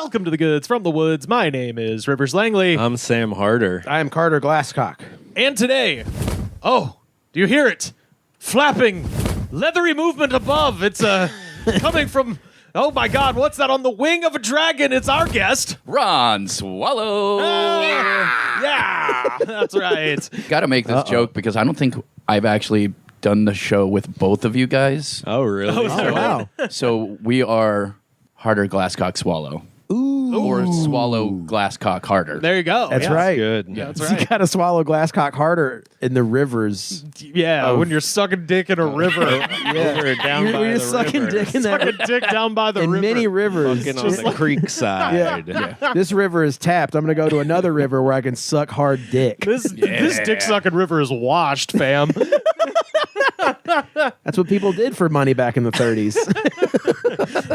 Welcome to the Goods from the Woods. My name is Rivers Langley. I'm Sam Harder. I am Carter Glasscock. And today, do you hear it? Flapping, leathery movement above. It's coming from, oh my God, what's that on the wing of a dragon? It's our guest. Ron Swallow. Yeah, that's right. Got to make this joke because I don't think I've actually done the show with both of you guys. Oh, really? Oh, wow. So we are Harder Glasscock Swallow. Ooh. Or Swallow Glasscock Harder. There you go. That's Yeah. right. Good. Yeah, that's You right. got to swallow Glasscock harder in the rivers. Yeah, when you're sucking dick in a river. Over down by You're the sucking river. dick in that Sucking dick down by the in river. many rivers. Fucking on the creek side. This river is tapped. I'm going to go to another river where I can suck hard dick. This dick sucking river is washed, fam. That's what people did for money back in the 30s.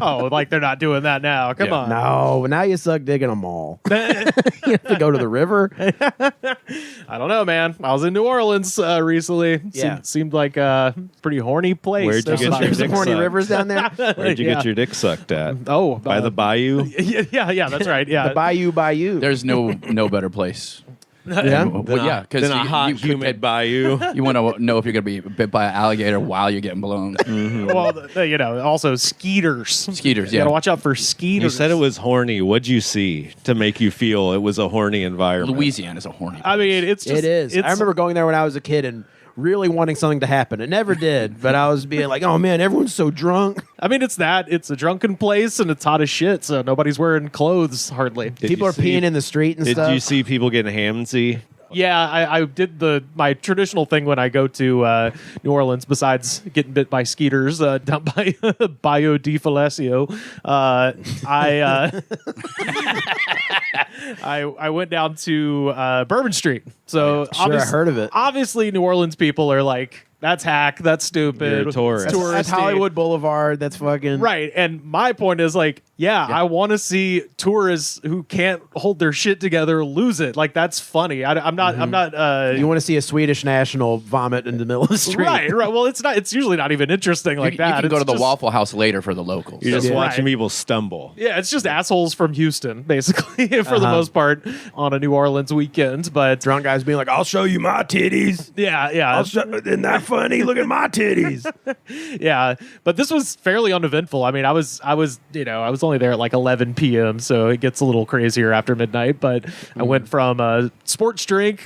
Oh, like they're not doing that now. Come on. No, now you suck dick in a mall. You have to go to the river. I don't know, man. I was in New Orleans recently. Yeah. Seemed like a pretty horny place. Where'd you get your There's some dick horny sucked? rivers down there. Where'd you Yeah. get your dick sucked at? Oh, By the bayou? yeah, that's right. Yeah. The Bayou. There's no better place. Yeah? Well, yeah, because Then a hot, humid bayou. you want to know if you're going to be bit by an alligator while you're getting blown. Well, also skeeters. Skeeters, You yeah. gotta watch out for skeeters. You said it was horny. What'd you see to make you feel it was a horny environment? Louisiana's a horny place. I mean, it's just. It is. It's, I remember going there when I was a kid and really wanting something to happen. It never did, but I was being like, oh man, everyone's so drunk. I mean, it's that. It's a drunken place and it's hot as shit, so nobody's wearing clothes hardly. People are peeing in the street and Did stuff. you see people getting hamsy? Yeah, I did my traditional thing when I go to New Orleans, besides getting bit by skeeters down by Bayou de Falacio. I went down to Bourbon Street. So Sure, I heard of it. Obviously, New Orleans people are like, that's hack, that's stupid. You're a tourist. it's That's touristy. Hollywood Boulevard. That's fucking Right, and my point is like, I want to see tourists who can't hold their shit together lose it. Like that's funny. I'm not. You want to see a Swedish national vomit in the middle of the street. Right. Well, it's not. It's usually not even interesting like you that. can go It's to the just- Waffle House later for the locals. You're just Yeah. watching Right. people stumble. Yeah, it's just assholes from Houston, basically, for the most part, on a New Orleans weekend. But Drunk guys being like, I'll show you my titties. yeah, Isn't that funny? Look at my titties. yeah. But this was fairly uneventful. I mean, I was only there at like 11 p.m., so it gets a little crazier after midnight. But I went from Sports Drink.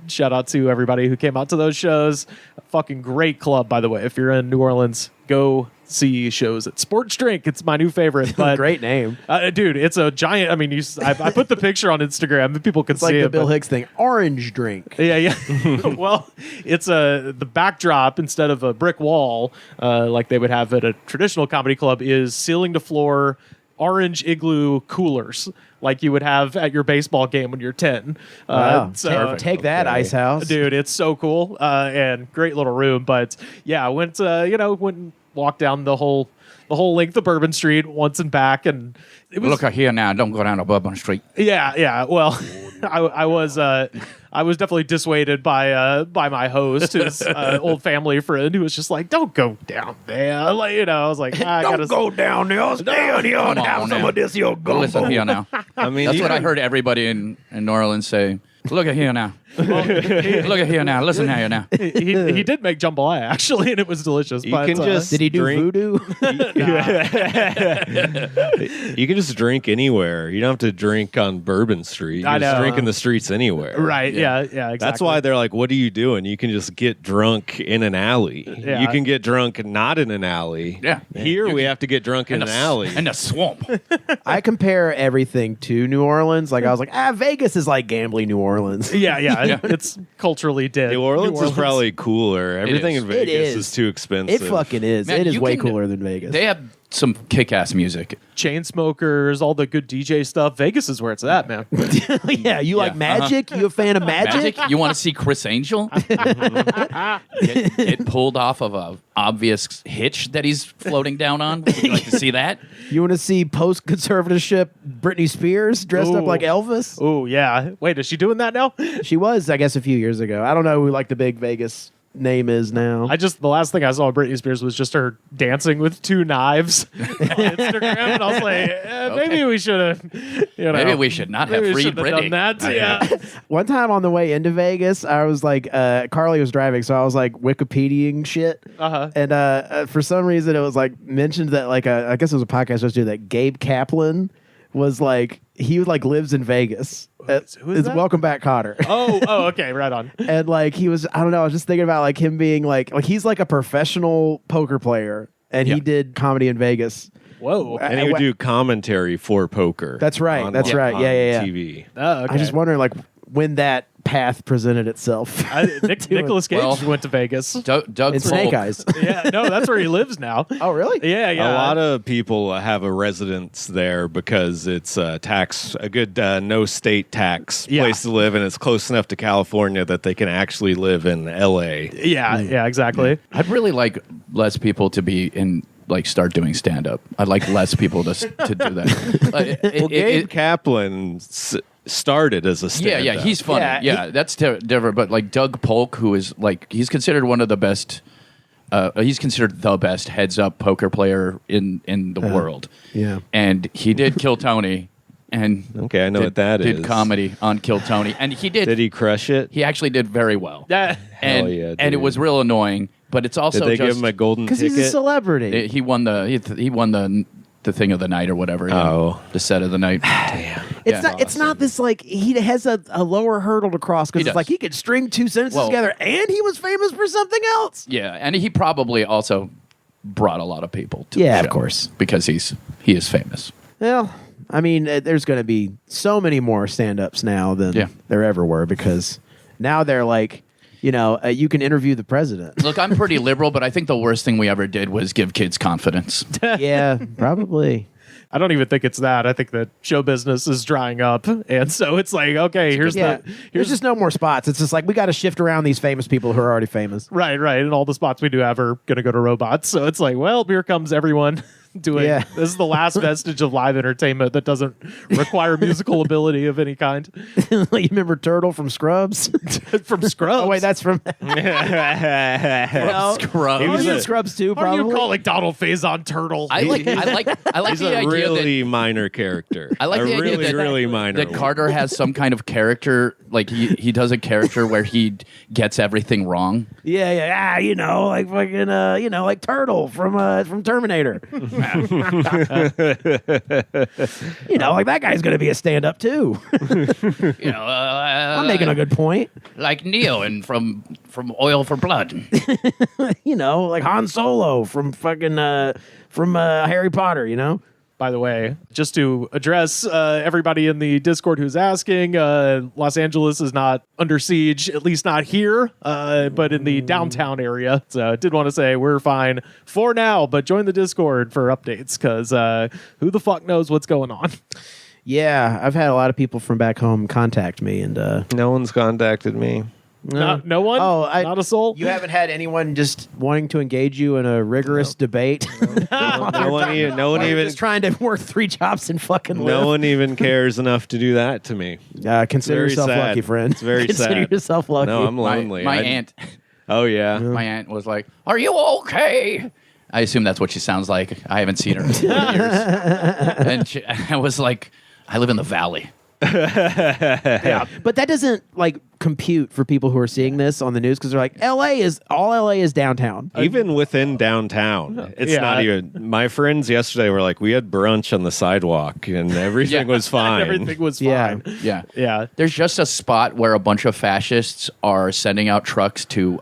Shout out to everybody who came out to those shows. A fucking great club, by the way. If you're in New Orleans, go see shows at Sports Drink. It's my new favorite. But Great name. dude, it's a giant. I mean, I put the picture on Instagram, and people can It's like see the it. Bill but- Hicks thing. Orange drink. Yeah. Well, it's the backdrop instead of a brick wall, like they would have at a traditional comedy club, is ceiling to floor orange igloo coolers, like you would have at your baseball game when you're 10. Wow. So, Take that, Ice House. dude, it's so cool and great little room. But yeah, I went and walked down the whole length of Bourbon Street once and back, and it was Look here now. Don't go down to Bourbon Street. yeah. Well, I was definitely dissuaded by my host, his old family friend, who was just like, "Don't go down there." Like, I was like, I gotta go down there. Stay on here and Come have on some now. of this your gumbo. Listen here now. I mean, That's you what I can- heard everybody in New Orleans say. Look at here now. Look at here now. Listen here now. he did make jambalaya actually, and it was delicious. You but, can just Did he do drink, voodoo? You can just drink anywhere. You don't have to drink on Bourbon Street. You I can just know. drink in the streets anywhere. right? Yeah, exactly. That's why they're like, what are you doing? You can just get drunk in an alley. Yeah. You can get drunk not in an alley. Yeah. Here we have to get drunk in an alley. In the swamp. I compare everything to New Orleans. Like I was like, Vegas is like gambling New Orleans. yeah. It's culturally dead. New Orleans is probably cooler. Everything is. in It Vegas is. is too expensive. It fucking is. Man, it is you way can- cooler than Vegas. They have some kick-ass music. chain smokers, all the good DJ stuff. Vegas is where it's at, man. Yeah, you like magic? You a fan of magic? You want to see Chris Angel get pulled off of a obvious hitch that he's floating down on? Would you like to see that? You want to see post-conservatorship Britney Spears dressed up Ooh. like Elvis? Oh yeah. Wait, is she doing that now? She was, I guess, a few years ago. I don't know who like the big Vegas name is now. The last thing I saw of Britney Spears was just her dancing with 2 knives on Instagram, and I was like, maybe we should have, Maybe we should not have freed Britney. Done that. Yeah. One time on the way into Vegas, I was like, Carly was driving, so I was like Wikipediaing shit. And for some reason, it was like mentioned that like I guess it was a podcast I was doing that Gabe Kaplan was like he like lives in Vegas. Who is that? Welcome Back, Cotter. Oh, okay, right on. And like he was, I don't know, I was just thinking about like him being like he's like a professional poker player, and he did comedy in Vegas. Whoa. And he would do commentary for poker. That's right. on- That's right. on Yeah. TV. Oh, okay. I just wondering like when that path presented itself. Nicholas Cage Well- went to Vegas. Doug in Polk. Snake Eyes. Yeah, no, that's where he lives now. Oh, really? Yeah. A lot of people have a residence there because it's a good no state tax place to live, and it's close enough to California that they can actually live in L.A. Yeah, exactly. I'd really like less people to be in, like, start doing stand up. I'd like less people to do that. Well, Gabe Kaplan started as a stand-up. Yeah, he's funny. Yeah, That's different. But like Doug Polk, who is like, he's considered one of the best. He's considered the best heads-up poker player in the world. Yeah. And he did Kill Tony. And Okay, I know what that did is. comedy on Kill Tony, and he did. Did he crush it? He actually did very well. Yeah. And, Hell yeah, and it dude. was real annoying. But it's also Did they just give him a golden Because ticket? he's a celebrity. he won the thing of the night or whatever. The set of the night. Damn. It's not this like he has a lower hurdle to cross because He it's does. like he could string 2 sentences Well- together and he was famous for something else. Yeah, and he probably also brought a lot of people to Yeah, the of show course. because he is famous. Well, I mean, there's going to be so many more stand-ups now than there ever were because now they're like, you can interview the president. Look, I'm pretty liberal, but I think the worst thing we ever did was give kids confidence. Yeah, probably. I don't even think it's that. I think that show business is drying up, and so it's like, okay, here's There's just no more spots. It's just like we got to shift around these famous people who are already famous. right, and all the spots we do have are going to go to robots. So it's like, well, here comes everyone doing. Yeah. This is the last vestige of live entertainment that doesn't require musical ability of any kind. You remember Turtle from Scrubs? From Scrubs. Oh wait, that's from Scrubs. He was in Scrubs too. How are Probably. you calling Donald Faison Turtle? I like He's the a idea really minor character. I like a the idea really, that, really minor that one. Carter has some kind of character, like he does a character where he gets everything wrong. Yeah. Like fucking, like Turtle from Terminator. Like that guy's gonna be a stand-up too. I'm making a good point. Like Neo and from Oil for Blood. Like Han Solo from fucking Harry Potter. By the way, just to address everybody in the Discord who's asking, Los Angeles is not under siege, at least not here, but in the downtown area. So I did want to say we're fine for now, but join the Discord for updates because who the fuck knows what's going on? Yeah, I've had a lot of people from back home contact me, and No one's contacted me. No one? Oh, not a soul? you haven't had anyone just wanting to engage you in a rigorous debate. No one even just trying to work 3 jobs and fucking live. No one even cares enough to do that to me. Consider Very yourself sad. lucky, friend. It's very Consider sad. yourself lucky. No, I'm lonely. My aunt. Oh yeah. My aunt was like, "Are you okay?" I assume that's what she sounds like. I haven't seen her in 20 years. And I was like, "I live in the valley." Yeah, but that doesn't like compute for people who are seeing this on the news because they're like, LA is downtown. Even within downtown, it's Yeah. not even. My friends yesterday were like, we had brunch on the sidewalk and everything was fine. Everything was Yeah. fine. Yeah. There's just a spot where a bunch of fascists are sending out trucks to,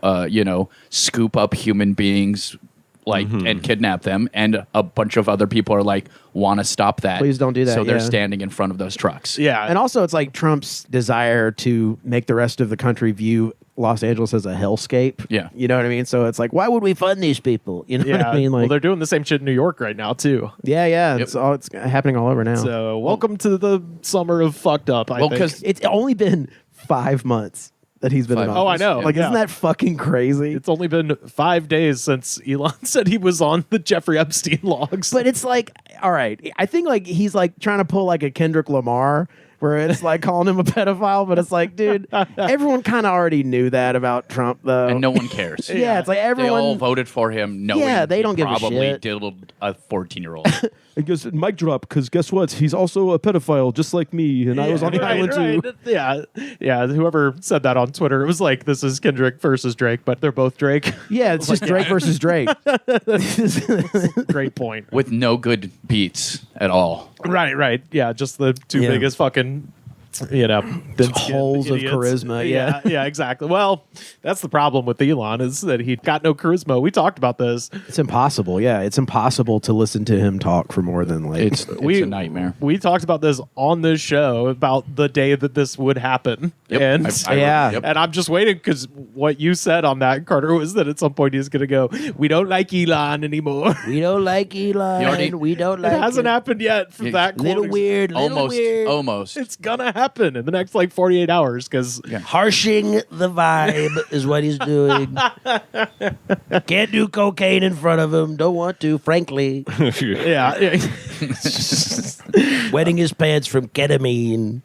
scoop up human beings, and kidnap them, and a bunch of other people are like, want to stop that. Please don't do that, So they're yeah. standing in front of those trucks. Yeah. And also, it's like Trump's desire to make the rest of the country view Los Angeles as a hellscape. Yeah. You know what I mean? So it's like, why would we fund these people? You know Yeah. what I mean? Well, Like, they're doing the same shit in New York right now, too. yeah. It's happening all over now. So welcome to the summer of fucked up, I Well, think. because It's only been 5 months that he's been in 5 office. Oh, I know. Like, Yeah. isn't that fucking crazy? It's only been 5 days since Elon said he was on the Jeffrey Epstein logs. But it's like, all right, I think like he's like trying to pull like a Kendrick Lamar. where it's like calling him a pedophile, but it's like, dude, everyone kind of already knew that about Trump, though. And no one cares. Yeah, it's like everyone. They all voted for him knowing they he don't give a probably shit. diddled a 14-year-old. It goes, mic drop, because guess what? He's also a pedophile, just like me, and I was on the island too. Yeah. Whoever said that on Twitter, it was like, this is Kendrick versus Drake, but they're both Drake. Yeah, it's just Drake versus Drake. Great point. With no good beats at all. Right. Yeah, just the two biggest fucking, holes of idiots. charisma. Yeah, exactly. Well, that's the problem with Elon is that he got no charisma. We talked about this. It's impossible. Yeah, it's impossible to listen to him talk for more than like. It's a nightmare. We talked about this on this show about the day that this would happen. Yep. And Yep. and I'm just waiting because what you said on that, Carter, was that at some point he's going to go, we don't like Elon anymore. We don't like Elon. We don't like. It hasn't him. happened yet. From that Little quote. weird. Almost. It's gonna happen in the next like 48 hours because Harshing the vibe is what he's doing. Can't do cocaine in front of him. Don't want to, frankly. yeah. Wetting his pants from ketamine.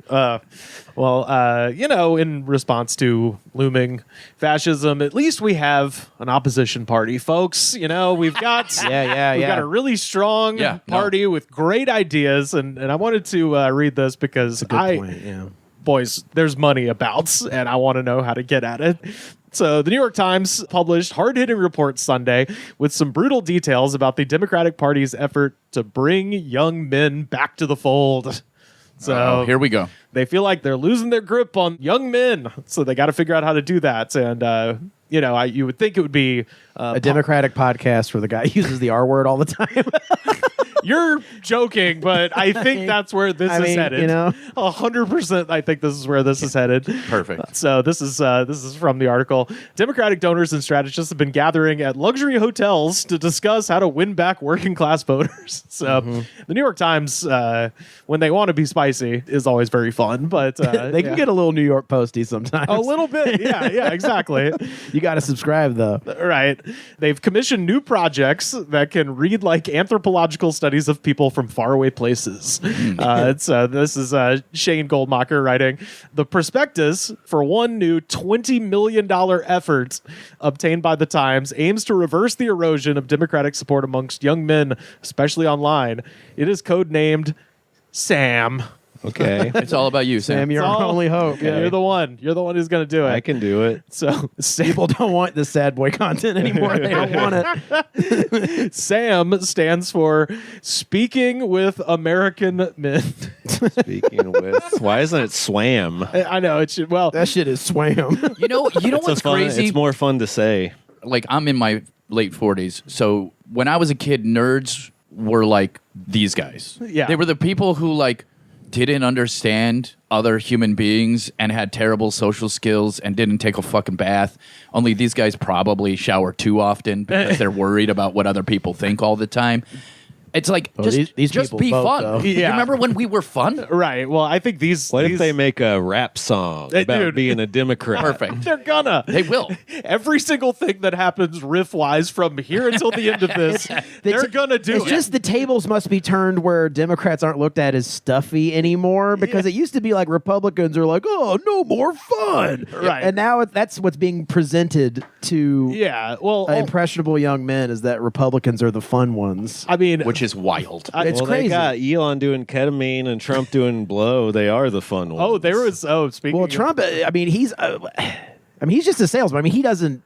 In response to looming fascism, at least we have an opposition party, folks. We've got we've got a really strong party with great ideas, and I wanted to read this because boys, there's money about, and I want to know how to get at it. So the New York Times published hard-hitting reports Sunday with some brutal details about the Democratic Party's effort to bring young men back to the fold. So here we go. They feel like they're losing their grip on young men, so they got to figure out how to do that. And you would think it would be a Democratic podcast where the guy uses the R word all the time. You're joking, but I think that's where this is headed. 100%. I think this is where this is headed. Perfect. So this is from the article. Democratic donors and strategists have been gathering at luxury hotels to discuss how to win back working class voters. So the New York Times, when they want to be spicy, is always very fun. But they can get a little New York Posty sometimes. A little bit, yeah, exactly. You got to subscribe though. Right. They've commissioned new projects that can read like anthropological studies of people from faraway places. This is Shane Goldmacher writing. The prospectus for one new $20 million effort obtained by the Times aims to reverse the erosion of Democratic support amongst young men, especially online. It is codenamed Sam. Okay. It's all about you, Sam. Sam, you're our only hope. Yeah, you're the one. You're the one who's going to do it. I can do it. So people don't want the sad boy content anymore. They don't want it. SAM stands for Speaking with American Men. Speaking with, why isn't it swam? I know it should. Well, That shit is swam. You know what's crazy? It's more fun to say. Like, I'm in my late 40s, so when I was a kid, nerds were like these guys. Yeah. They were the people who like didn't understand other human beings and had terrible social skills and didn't take a fucking bath. Only these guys probably shower too often because they're worried about what other people think all the time. It's like, these just people be vote, fun. though. You remember when we were fun? right. Well, I think these. What if they make a rap song about dude. being a Democrat? Perfect. They're gonna. They will. Every single thing that happens riff wise from here until the end of this, they're gonna do It's it. just the tables must be turned where Democrats aren't looked at as stuffy anymore because it used to be like Republicans are like, oh, no more fun. Right. And now that's what's being presented to impressionable young men is that Republicans are the fun ones. I mean, Which is wild. It's They crazy. got Elon doing ketamine and Trump doing blow. They are the fun ones. speaking Well, of, Trump, he's just a salesman. I mean, he doesn't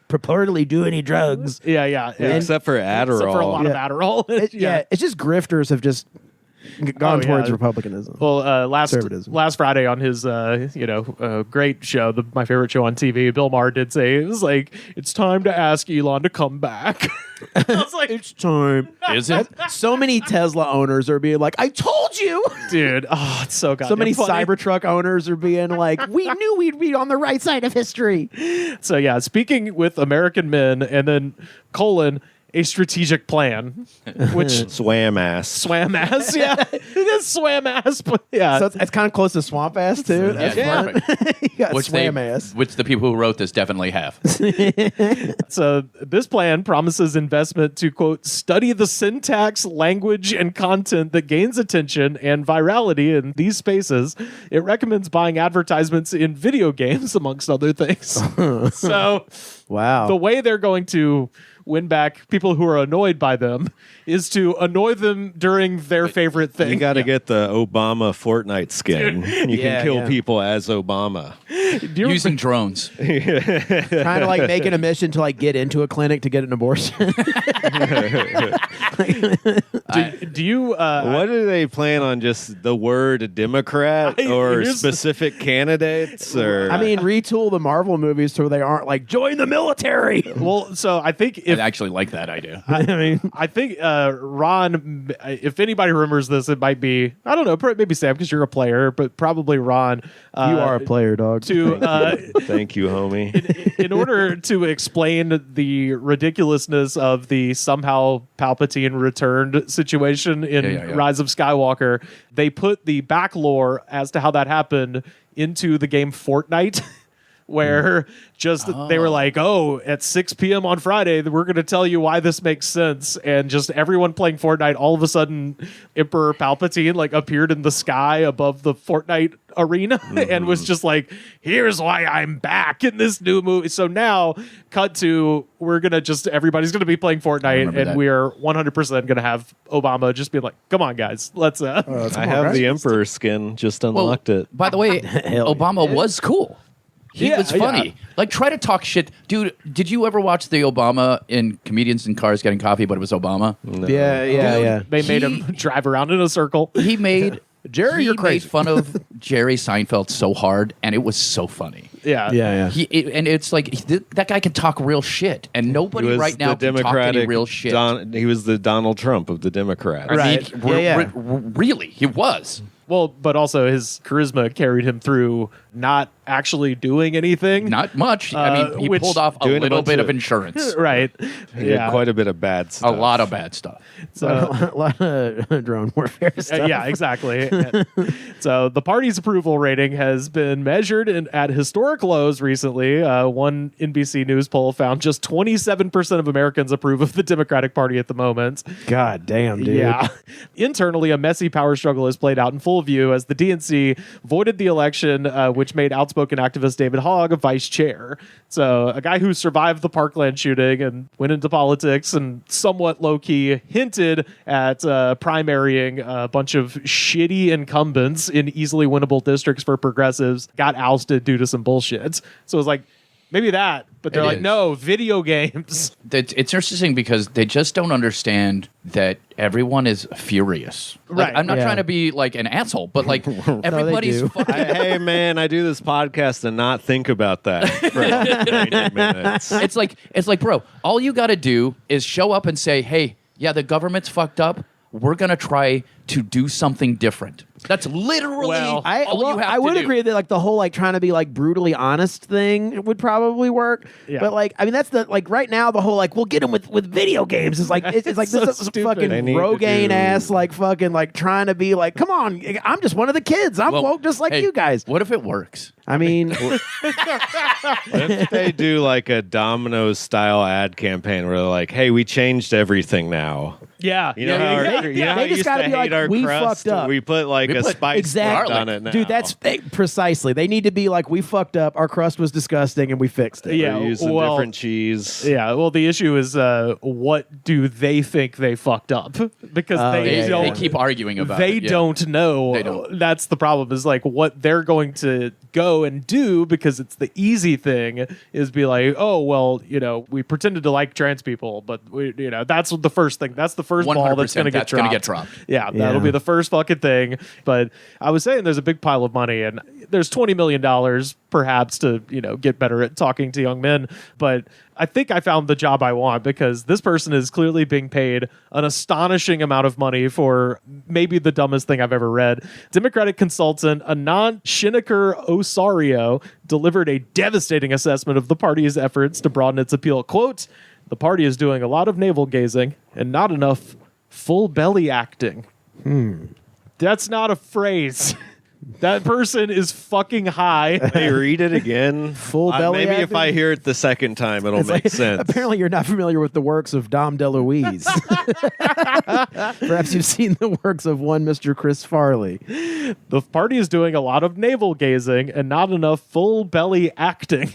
purportedly do any drugs. Yeah. Except for Adderall. Except for a lot of Adderall. It's just grifters have just gone towards yeah. Republicanism. Well, Conservatism. last Friday on his great show, my favorite show on TV, Bill Maher did say it was like it's time to ask Elon to come back. I was like, It's time. Is it? So many Tesla owners are being like, I told you. dude, it's so goddamn So many funny. Cybertruck owners are being like, we knew we'd be on the right side of history. So yeah, speaking with American men, and then : a strategic plan, which Swam ass. swam ass. Yeah, it is swam ass. But yeah, So it's kind of close to swamp ass too. That's Yeah, fun. You got swam ass. which the people who wrote this definitely have. so this plan promises investment to, quote, study the syntax, language, and content that gains attention and virality in these spaces. It recommends buying advertisements in video games, amongst other things. So Wow. the way they're going to win back people who are annoyed by them is to annoy them during their favorite thing. You got to get the Obama Fortnite skin. You Yeah, can kill yeah. people as Obama. Do you Using drones. Trying to like make it a mission to like get into a clinic to get an abortion. do you What do they plan on? Just the word Democrat or here's- specific candidates? Or I mean, retool the Marvel movies so they aren't like join the military. well, so I think if I actually like that idea. I mean, I think Ron, if anybody remembers this, it might be, I don't know, maybe Sam, because you're a player, but probably Ron. you are a player, dog. To thank you, homie. in order to explain the ridiculousness of the somehow Palpatine returned situation in Yeah. Rise of Skywalker, they put the back lore as to how that happened into the game Fortnite. Where just they were like, oh, at 6 p.m. on Friday, we're going to tell you why this makes sense. And just everyone playing Fortnite, all of a sudden, Emperor Palpatine like appeared in the sky above the Fortnite arena and was just like, here's why I'm back in this new movie. So now, cut to, we're going to just, everybody's going to be playing Fortnite, remember and that. we are 100% going to have Obama just be like, come on, guys, let's. I have the Emperor skin. Just unlocked it. By the way, Obama was cool. He Yeah, was funny. yeah. Like, try to talk shit. Dude, did you ever watch the Obama in Comedians in Cars Getting Coffee, but it was Obama? No. Yeah. They made him drive around in a circle. He made Jerry, he you're crazy. made fun of Jerry Seinfeld so hard, and it was so funny. Yeah. And it's like that guy can talk real shit, and He nobody was right now the can talk any Democratic real shit. He was the Donald Trump of the Democrats. I mean, Right. really, he was. Well, but also his charisma carried him through not actually doing anything. Not much. I mean, he which- pulled off a doing a little bunch bit of- of insurance. Right. He did quite a bit of bad A stuff. lot of bad stuff. So, a lot of drone warfare stuff. yeah, exactly. So the party's approval rating has been measured at historic lows recently. One NBC News poll found just 27% of Americans approve of the Democratic Party at the moment. God damn, dude. Yeah. Internally, a messy power struggle has played out in full view as the DNC voided the election, which made outspoken activist David Hogg vice chair. So a guy who survived the Parkland shooting and went into politics and somewhat low-key hinted at primarying a bunch of shitty incumbents in easily winnable districts for progressives got ousted due to some bullshit. So it was like, maybe that, but they're It like, is. no, video games. It's interesting because they just don't understand that everyone is furious. Like, Right. I'm not Yeah. trying to be like an asshole, but like everybody's do. fucking. Hey, man, I do this podcast and not think about that for 90 minutes. It's like, bro, all you got to do is show up and say, hey, yeah, the government's fucked up. We're going to try to do something different. That's literally Well, all you have I to would do. agree that like the whole like trying to be like brutally honest thing would probably work. Yeah. But like I mean that's the like right now the whole like we'll get them with video games is like it's like So this is stupid. fucking They need to Rogaine do- ass like fucking like trying to be like come on I'm just one of the kids I'm Well, woke just like hey, you guys. What if it works? I mean If they do like a Domino's style ad campaign where they're like, hey, we changed everything now. Yeah. You know how, they- you know how they we just used gotta to be like, hate our we crust? fucked up. We put like We a put spice exactly. on it now. Dude, that's precisely. They need to be like we fucked up. Our crust was disgusting and we fixed it. Yeah. We're using well, different cheese. Yeah, well, the issue is what do they think they fucked up? Because They, don't. they keep arguing about They it. Yeah. don't know. They don't. That's the problem. Is like what they're going to go and do because it's the easy thing. Is be like, oh well, we pretended to like trans people, but that's the first thing. That's the first ball that's 100% going to get that's gonna dropped. get dropped. Yeah, that'll be the first fucking thing. But I was saying there's a big pile of money and there's $20 million perhaps to, get better at talking to young men. But I think I found the job I want because this person is clearly being paid an astonishing amount of money for maybe the dumbest thing I've ever read. Democratic consultant Anand Shinikar Osario delivered a devastating assessment of the party's efforts to broaden its appeal. Quote, The party is doing a lot of navel gazing and not enough full belly acting. That's not a phrase. That person is fucking high. Hey, read it again. Full belly maybe if acting? I hear it the second time, it'll make sense. Apparently, you're not familiar with the works of Dom DeLuise. Perhaps you've seen the works of one Mr. Chris Farley. The party is doing a lot of navel gazing and not enough full belly acting.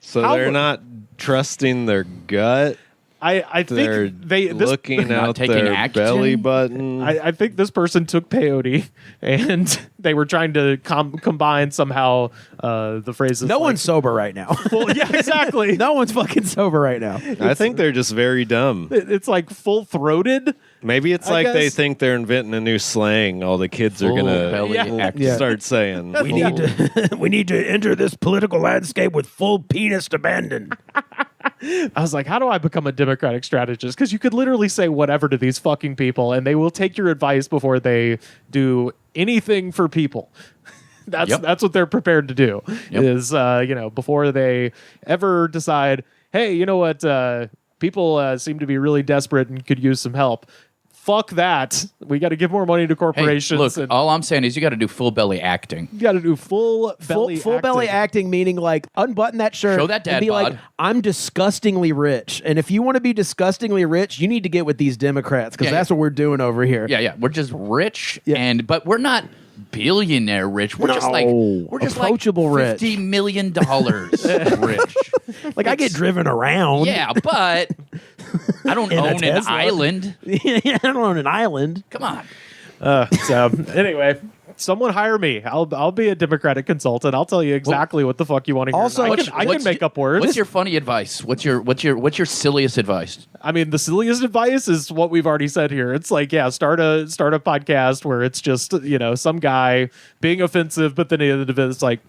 So How- they're not trusting their gut. I They're think this looking Not out taking their action? belly button. I think this person took peyote and they were trying to combine somehow the phrases. No like, one's sober right now. full, yeah, exactly. No one's fucking sober right now. I think they're just very dumb. It's like full throated. Maybe it's I like they guess- think they're inventing a new slang. All the kids are Full gonna belly Yeah. acting. start saying. We need to we need to enter this political landscape with full penis abandon. I was like, how do I become a Democratic strategist? Because you could literally say whatever to these fucking people, and they will take your advice before they do anything for people. That's what they're prepared to do. Yep. Is before they ever decide, hey, you know what? People seem to be really desperate and could use some help. Fuck that. We got to give more money to Hey, corporations. look, and all I'm saying is you got to do full belly acting. you got to do full Belly acting meaning like unbutton that shirt. Show that dad and be like, bod. I'm disgustingly rich. And if you want to be disgustingly rich, you need to get with these Democrats because Yeah, that's what we're doing over here. Yeah, we're just rich, Yeah. but we're not billionaire rich. We're just like No. we're just Approachable like rich. $50 million rich. Like I get driven around. Yeah, but I don't In a own an Tesla. island. I don't own an island. Come on. So anyway, someone hire me. I'll be a Democratic consultant. I'll tell you exactly what the fuck you want to hear. Also, I can make up words. What's your funny advice? What's your silliest advice? I mean, the silliest advice is what we've already said here. It's like, yeah, start a podcast where it's just some guy being offensive, but then the end of it's like,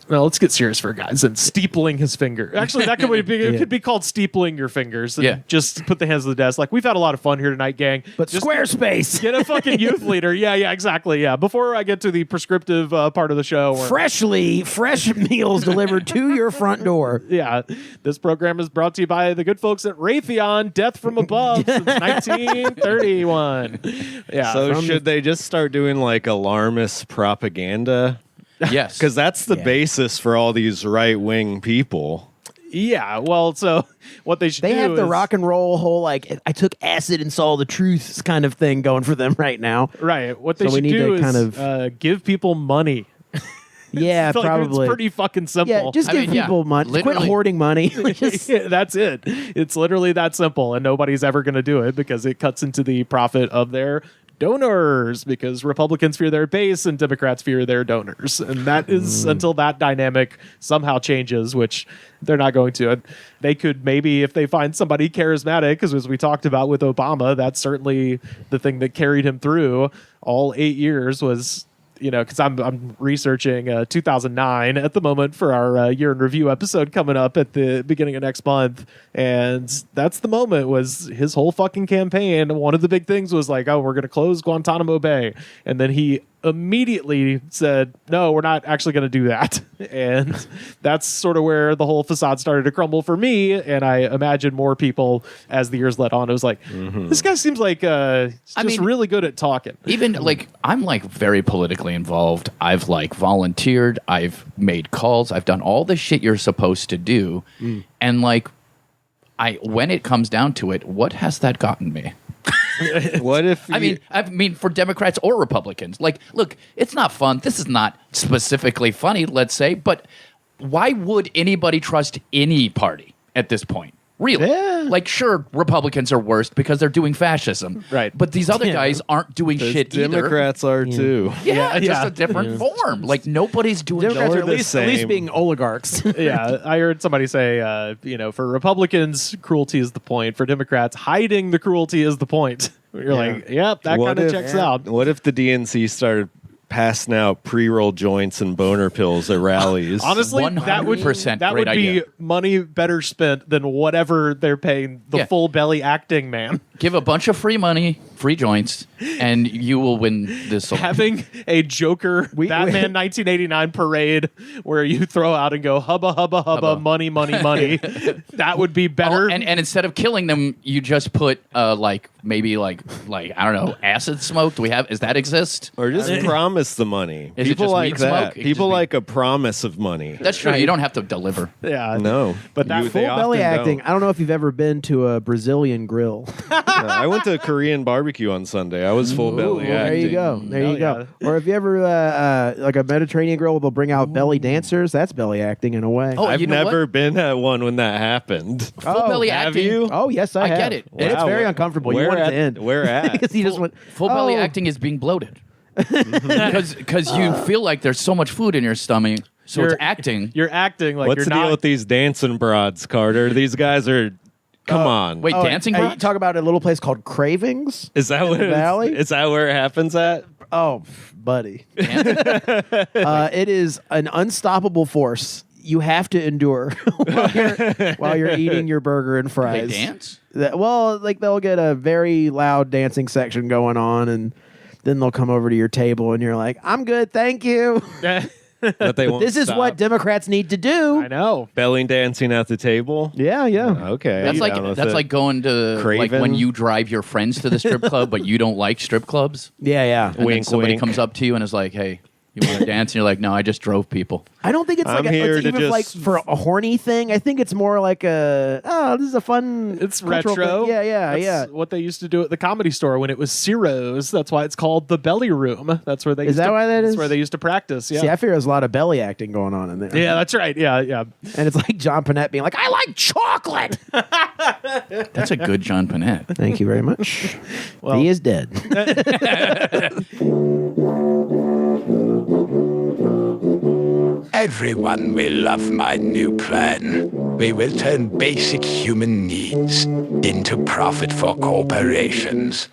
well, let's get serious for guys and steepling his finger. Actually, that could be it could be called steepling your fingers. And Yeah. just put the hands on the desk. Like, we've had a lot of fun here tonight, gang. But Just Squarespace. get a fucking youth leader. Yeah, exactly. Yeah. Before I get to the prescriptive part of the show, where, Fresh meals delivered to your front door. yeah, this program is brought to you by the good folks at Raytheon, Death from Above since 1931. Yeah. So should they just start doing like alarmist propaganda? Yes. Because that's the basis for all these right-wing people. Yeah, well, so what they should They do have the is, rock and roll whole like I took acid and saw the truths kind of thing going for them right now. right. What they So we should need do to is kind of- give people money. Yeah, I feel like probably. it's pretty fucking simple. Yeah, just I give mean, yeah, people money. Quit literally. hoarding money. Just- Yeah, that's it. It's literally that simple, and nobody's ever going to do it because it cuts into the profit of their donors, because Republicans fear their base and Democrats fear their donors. And that is until that dynamic somehow changes, which they're not going to. They could maybe, if they find somebody charismatic, because as we talked about with Obama, that's certainly the thing that carried him through all 8 years was, because I'm researching 2009 at the moment for our year in review episode coming up at the beginning of next month, and that's the moment was his whole fucking campaign. One of the big things was like, oh, we're going to close Guantanamo Bay, and then he immediately said, no, we're not actually going to do that. And that's sort of where the whole facade started to crumble for me, and I imagine more people as the years led on. It was like, this guy seems like just really good at talking. Even like I'm like very politically involved. I've like volunteered. I've made calls. I've done all the shit you're supposed to do. And like when it comes down to it, what has that gotten me? What if I mean, for Democrats or Republicans, like, look, it's not fun. This is not specifically funny, let's say, but why would anybody trust any party at this point? Really? Yeah. Like, sure, Republicans are worst because they're doing fascism. Right. But these other Yeah. guys aren't doing the shit either. Democrats are too? Yeah, just Yeah. a different form. Like, nobody's doing Democrats They're are the at least same. being oligarchs. Yeah, I heard somebody say, for Republicans, cruelty is the point. For Democrats, hiding the cruelty is the point. You're like, yep, that What kind of if- checks out. What if the DNC started passing out pre-roll joints and boner pills at rallies? Honestly, that would 100% that great would be idea. money better spent than whatever they're paying the Yeah. full belly acting man. Give a bunch of free money free joints, and you will win this. Having a Joker Batman 1989 parade where you throw out and go hubba hubba hubba, money money money. That would be better. And instead of killing them, you just put maybe I don't know, acid smoke. Does that exist? Or just promise the money. Is it People just like weed that. smoke? People like a promise of money. That's true. You don't have to deliver. Yeah, No, but that Full belly acting. I don't know if you've ever been to a Brazilian grill. I went to a Korean barbecue on Sunday. I was full belly There acting. you go. There you go. Or if you ever like a Mediterranean grill, they'll bring out belly dancers. That's belly acting in a way. Oh, I've you know never what? been at one when that happened. Full belly have acting. you? Oh yes, I have. get it. And it's Wow. very uncomfortable. You Where want it at- to end. where at? Because he just went Full belly "Oh." acting is being bloated. Because you feel like there's so much food in your stomach, so it's acting. You're acting like What's you're the not. deal with these dancing broads, Carter? These guys are. Come on. Wait, dancing? You broad? talk about a little place called Cravings. Is that what? Valley? Is that where it happens at? Oh, buddy. It is an unstoppable force. You have to endure while you're eating your burger and They fries. dance? They'll get a very loud dancing section going on, and then they'll come over to your table, and you're like, "I'm good, thank you." That they won't This is stop? what Democrats need to do. I know. belly dancing at the table. Yeah. Okay, That's I'm down with that's it. like going to like Craven? when you drive your friends to the strip club, but you don't like strip clubs. Yeah. And then Wink, somebody wink. comes up to you and is like, "Hey, you want to dance?" And you're like, "No, I just drove people." I don't think it's I'm like here it's to even just- like for a horny thing. I think it's more like this is a fun. It's cultural retro. thing. Yeah. That's what they used to do at the Comedy Store when it was Ciro's. That's why it's called the Belly Room. That's where they. Is used that to, why that That's is? where they used to practice. Yeah. See, I figure there's a lot of belly acting going on in there. Yeah, that's right. Yeah. And it's like John Panette being like, "I like chocolate." That's a good John Panette. Thank you very much. He is dead. Everyone will love my new plan. We will turn basic human needs into profit for corporations.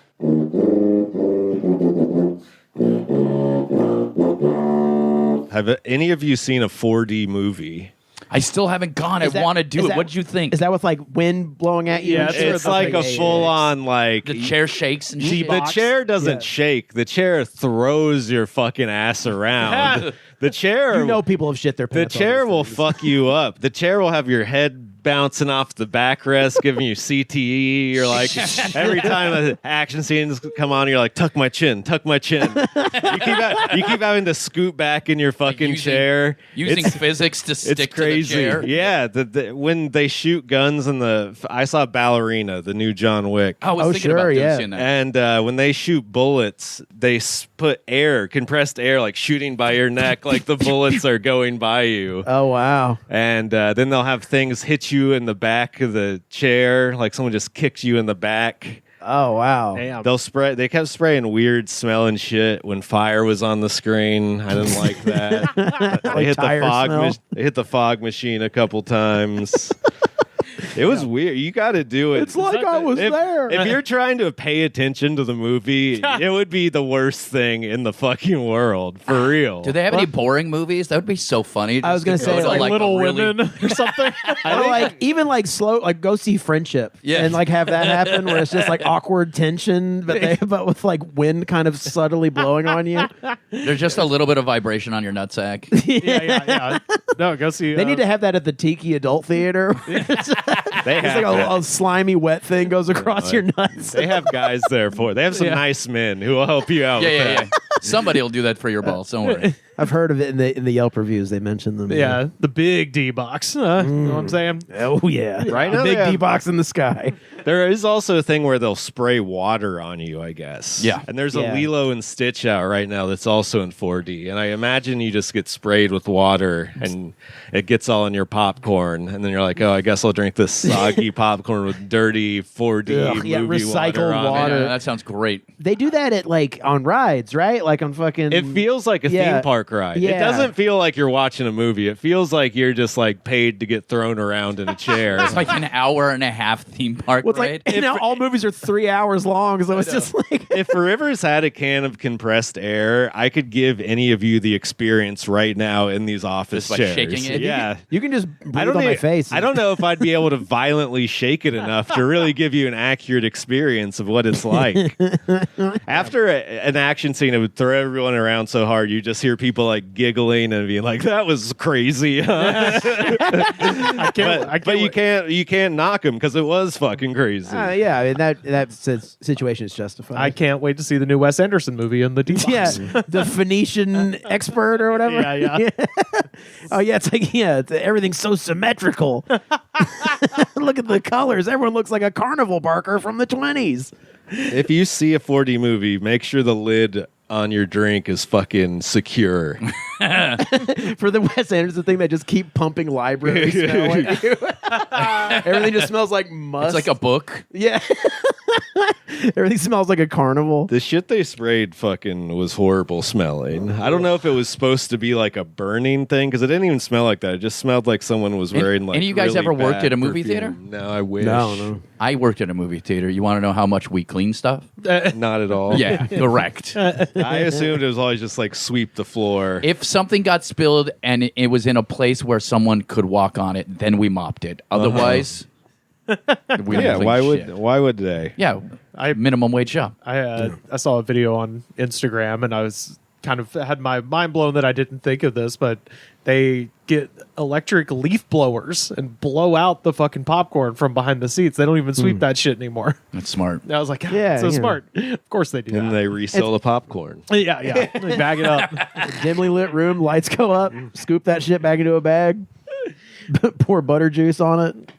Have any of you seen a 4D movie? I still haven't gone. I Is that- want to do is it. that- What'd you think? Is that with like wind blowing at you? Yeah, and it's shit? It's like a Okay. full-on like the chair shakes and shit. The chair doesn't Yeah. shake. The chair throws your fucking ass around. The chair, You know, people have shit their the pants. on chair these will things. fuck you up. The chair will have your head bouncing off the backrest, giving you CTE. You're like, every time the action scenes come on, you're like, tuck my chin, tuck my chin. You keep having to scoot back in your fucking chair. Using It's- physics to stick It's crazy. to the chair. Yeah, when they shoot guns in I saw Ballerina, the new John Wick. I was Oh, thinking sure, about yeah. seeing that. And when they shoot bullets, they put air, compressed air, like shooting by your neck, like the bullets are going by you. Oh wow! And then they'll have things hit you in the back of the chair, like someone just kicks you in the back. Oh wow! Damn. They kept spraying weird smelling shit when fire was on the screen. I didn't like that. They hit the tire smell. they hit the fog machine a couple times. It was weird. You got to do it. It's like I was there. If you're trying to pay attention to the movie, it would be the worst thing in the fucking world, for real. Do they have any boring movies? That would be so funny. I was just gonna to say, go to, like, Little a really- Women or something. Or like even like slow, like go see Friendship, Yeah. and like have that happen where it's just like awkward tension, but with like wind kind of subtly blowing on you. There's just a little bit of vibration on your nutsack. yeah. No, go see. They need to have that at the Tiki Adult Theater. It's They have like a slimy wet thing goes across your nuts. They have guys there for it. They have some nice men who will help you out. with that. Somebody will do that for your balls. Don't worry. I've heard of it in the Yelp reviews. They mention them. Yeah, the big D box. You know what I'm saying? Oh yeah. Right The now big they have- D box in the sky. There is also a thing where they'll spray water on you, I guess. Yeah. And there's Yeah. a Lilo and Stitch out right now that's also in 4D. And I imagine you just get sprayed with water and it gets all in your popcorn. And then you're like, oh, I guess I'll drink this soggy popcorn with dirty 4D Ugh, movie yeah, recycled water. water. Yeah, that sounds great. They do that at like on rides, right? Like on fucking. It feels like a Yeah. theme park ride. It Yeah. doesn't feel like you're watching a movie. It feels like you're just like paid to get thrown around in a chair. It's like an hour and a half theme park Well, it's ride. like now all movies are 3 hours long, so it's just like if Rivers had a can of compressed air, I could give any of you the experience right now in these office Just by chairs. shaking it? Yeah. You can just breathe on my face. I don't know if I'd be able to violently shake it enough to really give you an accurate experience of what it's like. After an action scene, it would throw everyone around so hard, you just hear people like giggling and being like, "That was crazy." Huh? But you can't knock them because it was fucking crazy. Yeah, I mean, that situation is justified. I can't wait to see the new Wes Anderson movie in the D-Box. Yeah, the Phoenician expert or whatever. Yeah. Oh yeah, it's like everything's so symmetrical. Look at the colors. Everyone looks like a carnival barker from the 20s. If you see a 4D movie, make sure the lid on your drink is fucking secure. For the Wes Anderson thing, they just keep pumping library smell at you. Everything just smells like must. It's like a book. Yeah. Everything smells like a carnival. The shit they sprayed fucking was horrible smelling. I don't know if it was supposed to be like a burning thing because it didn't even smell like that. It just smelled like someone was wearing like. Any of you guys really ever worked bad at a movie perfume. theater? No, I wish. No. I worked at a movie theater. You want to know how much we clean stuff? Not at all. Yeah, correct. I assumed it was always just like sweep the floor. If something got spilled and it was in a place where someone could walk on it, then we mopped it. Otherwise, we didn't Yeah, clean why shit. would they? Yeah, minimum wage job. I saw a video on Instagram and I was kind of had my mind blown that I didn't think of this, but they get electric leaf blowers and blow out the fucking popcorn from behind the seats. They don't even sweep that shit anymore. That's smart. And I was like, God, Yeah, so yeah. smart. Of course they do And that. they resell the popcorn. Yeah. They bag it up. Dimly lit room, lights go up, scoop that shit back into a bag, pour butter juice on it.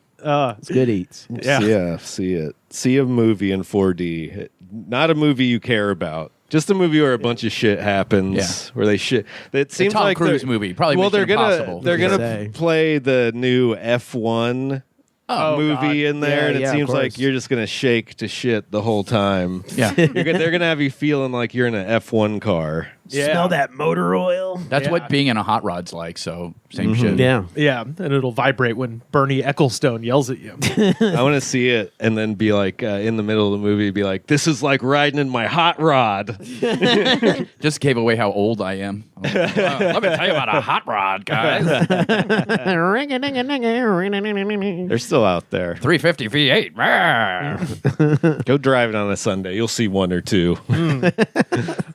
It's good eats. Yeah. See it. See a movie in 4D. Not a movie you care about. Just a movie where a bunch of shit happens. Yeah. Where they shit. It seems Tom like Cruise they're- movie, probably Well, Mission they're gonna Impossible. they're gonna Say. play the new F1 Oh, movie God. in there, Yeah, and it yeah, of seems like course. you're just gonna shake to shit the whole time. Yeah. They're gonna have you feeling like you're in an F1 car. Yeah. Smell that motor oil. That's Yeah. what being in a hot rod's like. So same shit. Yeah. Yeah, and it'll vibrate when Bernie Ecclestone yells at you. I want to see it and then be like in the middle of the movie, be like, "This is like riding in my hot rod." Just gave away how old I am. Let me tell you about a hot rod, guys. They're still out there. 350 V8. Rawr. Go drive it on a Sunday. You'll see one or two.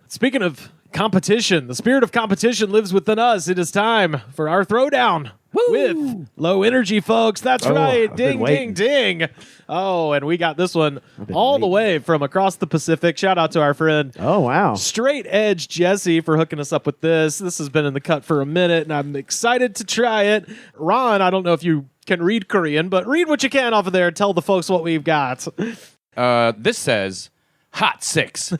Speaking of competition, the spirit of competition lives within us. It is time for our throwdown with low energy, folks. That's right. I've been Ding, waiting. ding, ding. Oh, and we got this one all the way from across the Pacific. Shout out to our friend Oh, wow. Straight Edge Jesse for hooking us up with this. This has been in the cut for a minute, and I'm excited to try it. Ron, I don't know if you can read Korean, but read what you can off of there and tell the folks what we've got. This says Hot 6,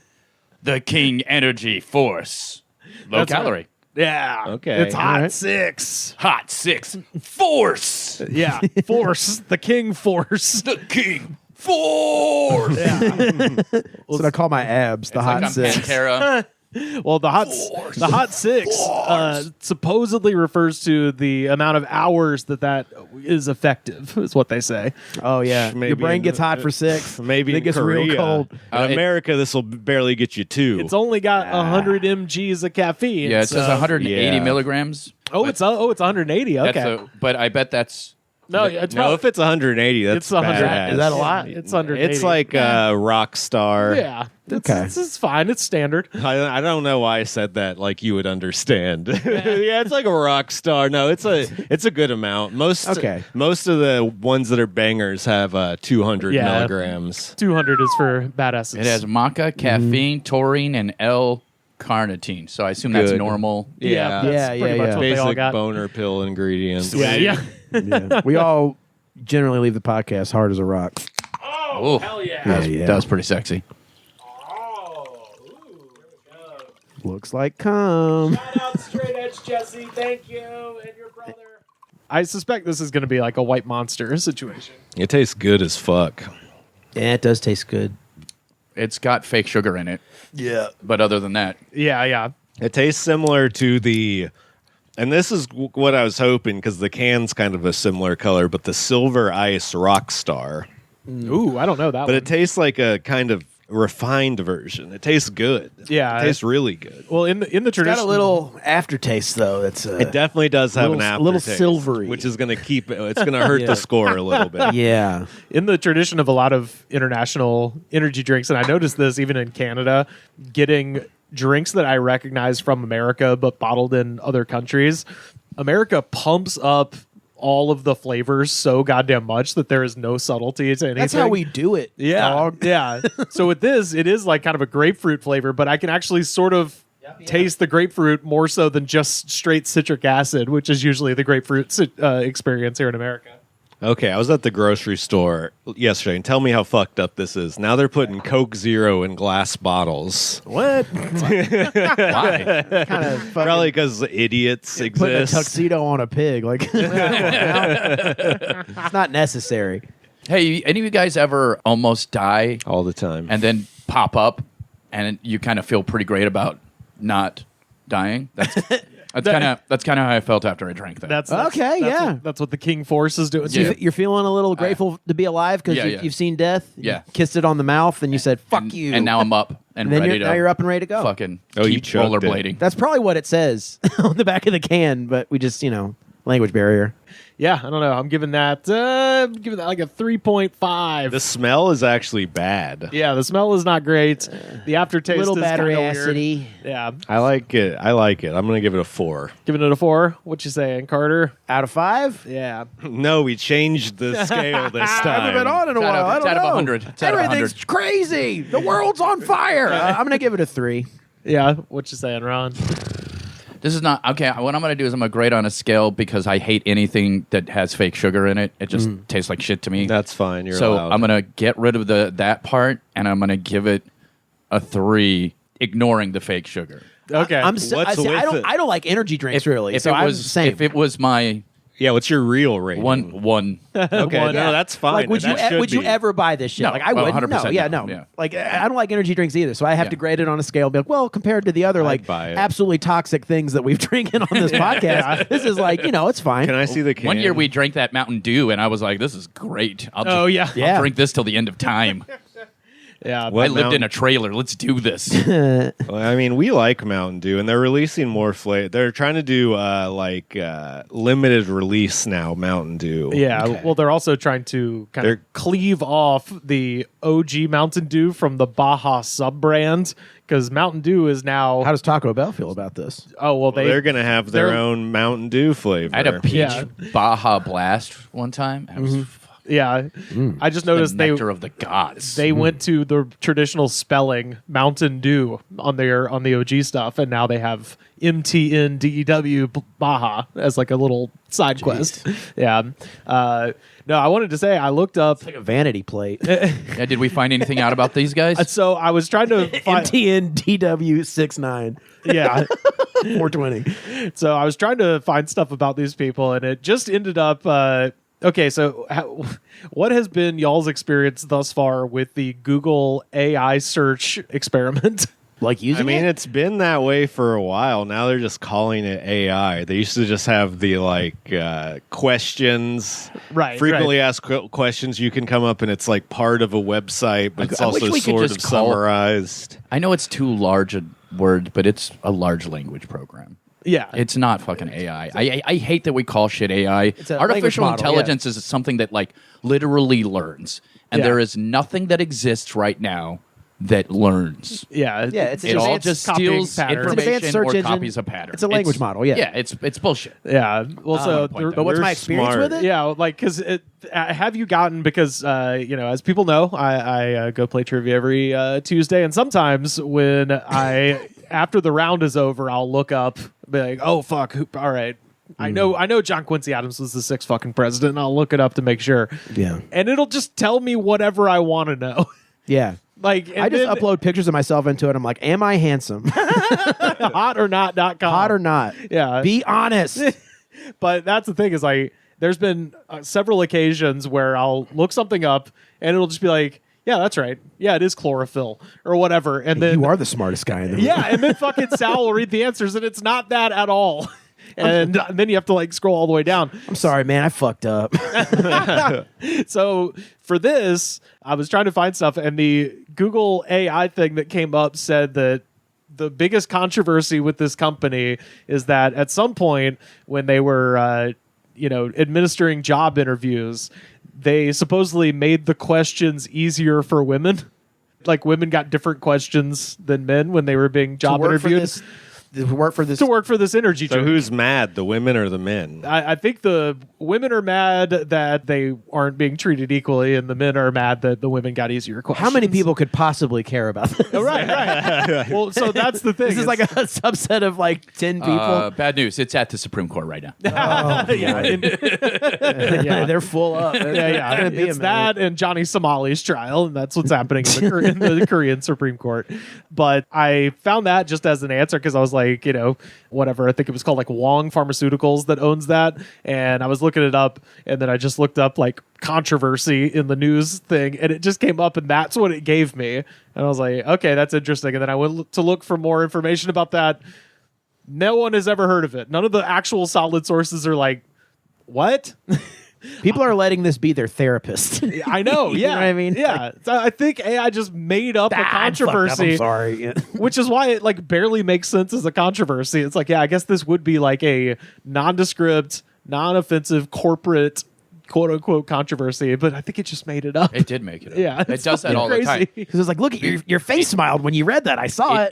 the King Energy Force. Low That's calorie. right. Yeah. Okay. It's Hot All right. 6. Hot 6 Force. Yeah. Force. The King Force. The King Force. That's what I call my abs, the hot Like I'm six. Pantera. Well, the Hot 6 supposedly refers to the amount of hours that is effective, is what they say. Oh, yeah. Maybe Your brain in gets the- hot for 6. Maybe Then in it gets Korea. real cold. In America, this will barely get you 2. It's only got 100 mgs of caffeine. Yeah, it says so- 180 yeah. milligrams. Oh, it's 180. That's Okay. but I bet that's No, it's No, if it's 180, that's it's 100. badass. Is that a lot? It's 180. It's like rock star. yeah. Okay. It's fine. It's standard. I don't know why I said that like you would understand. Yeah, it's like a rock star. No, it's a good amount. Most of the ones that are bangers have 200 Yeah. milligrams. 200 is for badasses. it has maca, caffeine, taurine, and L-carnitine. So I assume that's Good. normal. Yeah, Yeah. that's Yeah, pretty yeah, much yeah. what they all Basic got. boner pill ingredients. Yeah, yeah. Yeah. We all generally leave the podcast hard as a rock. Oh, Hell yeah. That was pretty sexy. Looks like cum. Shout out Straight Edge Jesse. Thank you. And your brother. I suspect this is going to be like a white monster situation. It tastes good as fuck. Yeah, it does taste good. It's got fake sugar in it. Yeah. But other than that, Yeah, yeah. It tastes similar to the, and this is what I was hoping because the can's kind of a similar color, but the Silver Ice Rockstar. Ooh, I don't know that But one. it tastes like a kind of refined version. It tastes good. Yeah. It tastes really good. Well, in the It's tradition, got a little aftertaste though. That's It definitely does have an aftertaste. little silvery. Which is going to keep it. It's going to hurt the score a little bit. yeah. in the tradition of a lot of international energy drinks, and I noticed this even in Canada, getting drinks that I recognize from America but bottled in other countries. America pumps up all of the flavors so goddamn much that there is no subtlety to anything. That's how we do it. Yeah, dog. yeah. So with this, it is like kind of a grapefruit flavor, but I can actually sort of taste the grapefruit more so than just straight citric acid, which is usually the grapefruit experience here in America. Okay, I was at the grocery store yesterday, and tell me how fucked up this is. Now they're putting Coke Zero in glass bottles. What? Why? kind of Probably because idiots putting a exist. tuxedo on a pig. Like it's not necessary. Hey, any of you guys ever almost die All the time. and then pop up and you kind of feel pretty great about not dying? That's kind of how I felt after I drank that. That's Okay, yeah. that's what the King Force is doing. Yeah. You're feeling a little grateful to be alive because Yeah. you've seen death. You Yeah. kissed it on the mouth and you said "fuck and, you." And now I'm up and And then ready to now you're up and ready to go. fucking Oh, you keep chugged it. rollerblading. That's probably what it says on the back of the can, but we just language barrier. Yeah, I don't know. I'm giving that like a 3.5. The smell is actually bad. Yeah, the smell is not great. The aftertaste Little is battery kinda weird. acidy. Yeah, I like it. I'm going to give it a 4. giving it a 4. What you saying, Carter? Out of 5? Yeah. No, we changed the scale this I time. haven't been on in a It's out while. of- I it's don't out of know. 100. It's out of Everything's 100. crazy. The world's on fire. I'm going to give it a 3. Yeah, what you saying, Ron? This is not okay. What I'm going to do is I'm going to grade on a scale because I hate anything that has fake sugar in it. It just tastes like shit to me. That's fine. You're So allowed. I'm going to get rid of that part and I'm going to give it a 3, ignoring the fake sugar. Okay. I What's with it? don't like energy drinks really. If so it was I'm the same. if it was my Yeah, what's your real rating? one. Okay, One. no, that's fine. like, would That you should be. ever buy this shit? No. Like, I Oh, wouldn't. 100% No, yeah, no. no. Yeah. Like, I don't like energy drinks either, so I have to grade it on a scale. And be like, well, compared to the other buy it. absolutely toxic things that we've drinking on this podcast, this is like it's fine. Can I see the can? One year we drank that Mountain Dew and I was like, this is great. I'll Oh, yeah. Yeah. I'll drink this till the end of time. Yeah. What I lived in Mountain- a trailer. Let's do this. Well, I mean, we like Mountain Dew, and they're releasing more flavor. They're trying to do limited release now. Mountain Dew. Yeah, well, they're also trying to kind of They're- cleave off the OG Mountain Dew from the Baja sub brand because Mountain Dew is now. How does Taco Bell feel about this? oh well, They're going to have their they're- own Mountain Dew flavor. I had a peach Yeah. Baja Blast one time. And it was yeah. I just noticed the they nectar of the gods. they went to the traditional spelling Mountain Dew on the OG stuff, and now they have MTNDEW Baja as like a little side quest. Yeah. No, I wanted to say I looked up. Like a vanity plate. Yeah, did we find anything out about these guys? So I was trying to find. MTN DW69 Yeah. 420. So I was trying to find stuff about these people, and it just ended up. Okay, so what has been y'all's experience thus far with the Google AI search experiment? Like using I mean, it? it's been that way for a while. Now they're just calling it AI. They used to just have the questions, Right, frequently asked questions. You can come up and it's like part of a website, but it's I wish also we could sort just of call- summarized. I know it's too large a word, but it's a large language program. Yeah, It's not fucking AI. I hate that we call shit AI. It's a language Artificial model, intelligence is something that like literally learns, and Yeah. there is nothing that exists right now that learns. yeah, Yeah, it's It all advanced just copying steals patterns. It's an advanced information search or engine. copies a pattern. It's a language model, yeah. Yeah, it's bullshit. Yeah. Well, so point there- that. But what's We're my experience smart. with it? yeah, like because have you gotten because as people know, I go play trivia every Tuesday, and sometimes when I after the round is over, I'll look up, be like, oh fuck, all right. I know John Quincy Adams was the 6th fucking president, and I'll look it up to make sure. Yeah. And it'll just tell me whatever I want to know. Yeah. Like I just upload pictures of myself into it. I'm like, am I handsome? hotornot.com. Hot or not? Yeah. Be honest. But that's the thing is like there's been several occasions where I'll look something up and it'll just be like, yeah, that's right. Yeah, it is chlorophyll or whatever. And then You are the smartest guy in the room. yeah, and then fucking Sal will read the answers and it's not that at all. and then you have to like scroll all the way down. I'm sorry, man. I fucked up. So for this, I was trying to find stuff, and the Google AI thing that came up said that the biggest controversy with this company is that at some point when they were, administering job interviews, they supposedly made the questions easier for women. Like women got different questions than men when they were being job interviewed. To work for this energy So drink. who's mad, the women or the men? I think the women are mad that they aren't being treated equally, and the men are mad that the women got easier questions. How many people could possibly care about this? Oh, right. Well, so that's the thing. This is like a subset of like 10 people. Bad news. It's at the Supreme Court right now. yeah, They're full up. yeah. It's that and Johnny Somali's trial, and that's what's happening in the Korean Supreme Court. But I found that just as an answer because I was like, whatever. I think it was called like Wong Pharmaceuticals that owns that. And I was looking it up, and then I just looked up like controversy in the news thing, and it just came up, and that's what it gave me. And I was like, okay, that's interesting. And then I went to look for more information about that. No one has ever heard of it. None of the actual solid sources are like, what? People are letting this be their therapist. I know. You know what I mean? Yeah. So I think AI just made up a controversy. I'm sorry. Yeah. Which is why it like barely makes sense as a controversy. It's like, yeah, I guess this would be like a nondescript, non-offensive corporate quote unquote controversy, but I think it just made it up. It did make it up. Yeah, it does that all the time. Because it's like, look, your face smiled when you read that. I saw it.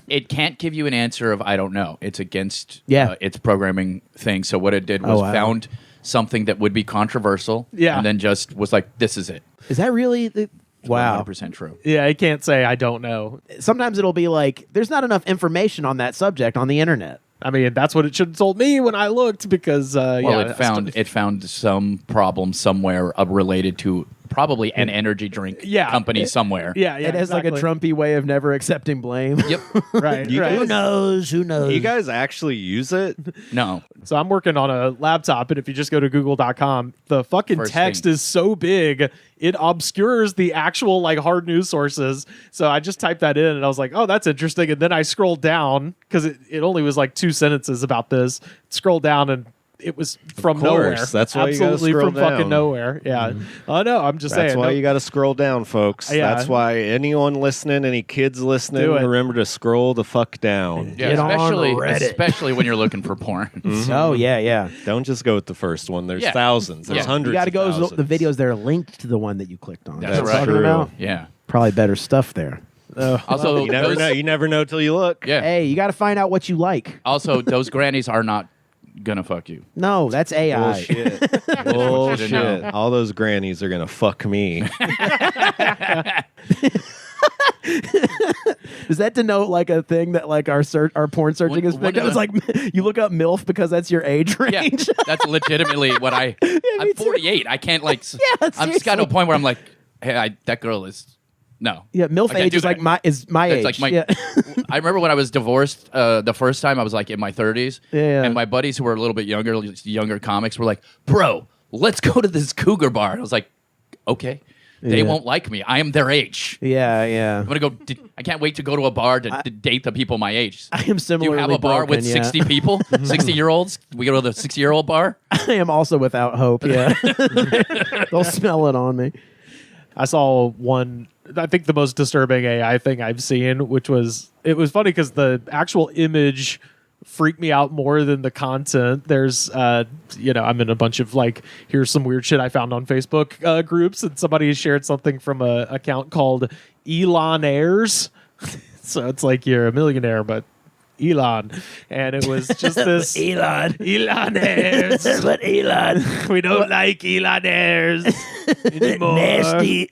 It can't give you an answer of I don't know. It's against Yeah. its programming thing. So what it did was found something that would be controversial, and then just was like, this is it. Is that really the... Wow. 100% true. Yeah, I can't say I don't know. Sometimes it'll be like, there's not enough information on that subject on the internet. I mean, that's what it should have told me when I looked because, it found some problem somewhere related to probably an energy drink company somewhere. Yeah, it has like a Trumpy way of never accepting blame. Yep. Right. Who knows? Who knows? You guys actually use it? No. So I'm working on a laptop, and if you just go to google.com, the fucking text is so big, it obscures the actual like hard news sources. So I just typed that in, and I was like, oh, that's interesting. And then I scrolled down, because it only was like 2 sentences about this. Scrolled down, and it was from nowhere. That's why absolutely you gotta scroll from fucking down. nowhere. Yeah. Oh no, I'm just saying. That's why you got to scroll down, folks. Yeah. That's why anyone listening, any kids listening, Do it. remember to scroll the fuck down. Yeah, Get on Reddit. especially when you're looking for porn. Oh, yeah. Don't just go with the first one. There's Yeah. thousands. There's Yeah. hundreds. You got to of go thousands. to the videos that are linked to the one that you clicked on. That's what right. I'm talking about? Yeah. Probably better stuff there. Also, You never know. You never know till you look. Yeah. Hey, you got to find out what you like. Also, those grannies are not gonna fuck you. No, that's AI. Bullshit. know. Bullshit. All those grannies are gonna fuck me. Does that denote like a thing that like our porn searching is picked up? It's like you look up MILF because that's your age Yeah, range. that's legitimately what I'm 48. I can't like. I'm just got to a point where I'm like, hey, that girl is no. Yeah, MILF I can't age do is like that. my That's age. like my. Yeah. I remember when I was divorced the first time. I was like in my 30s, Yeah. and my buddies who were a little bit younger comics were like, "Bro, let's go to this cougar bar." And I was like, "Okay." They Yeah. won't like me. I am their age. Yeah. I'm gonna go. I can't wait to go to a bar to date the people my age. I am Do you similarly have a bar broken, with yeah. 60 people, 60-year-olds? We go to the 60-year-old bar. I am also without hope. Yeah. They'll smell it on me. I saw one, I think the most disturbing AI thing I've seen, which was, it was funny because the actual image freaked me out more than the content. There's, I'm in a bunch of like, here's some weird shit I found on Facebook groups, and somebody shared something from a account called Elon Airs. So it's like you're a millionaire, but Elon. And it was just this Elon Airs. But Elon. We don't like Elon Airs anymore. Nasty.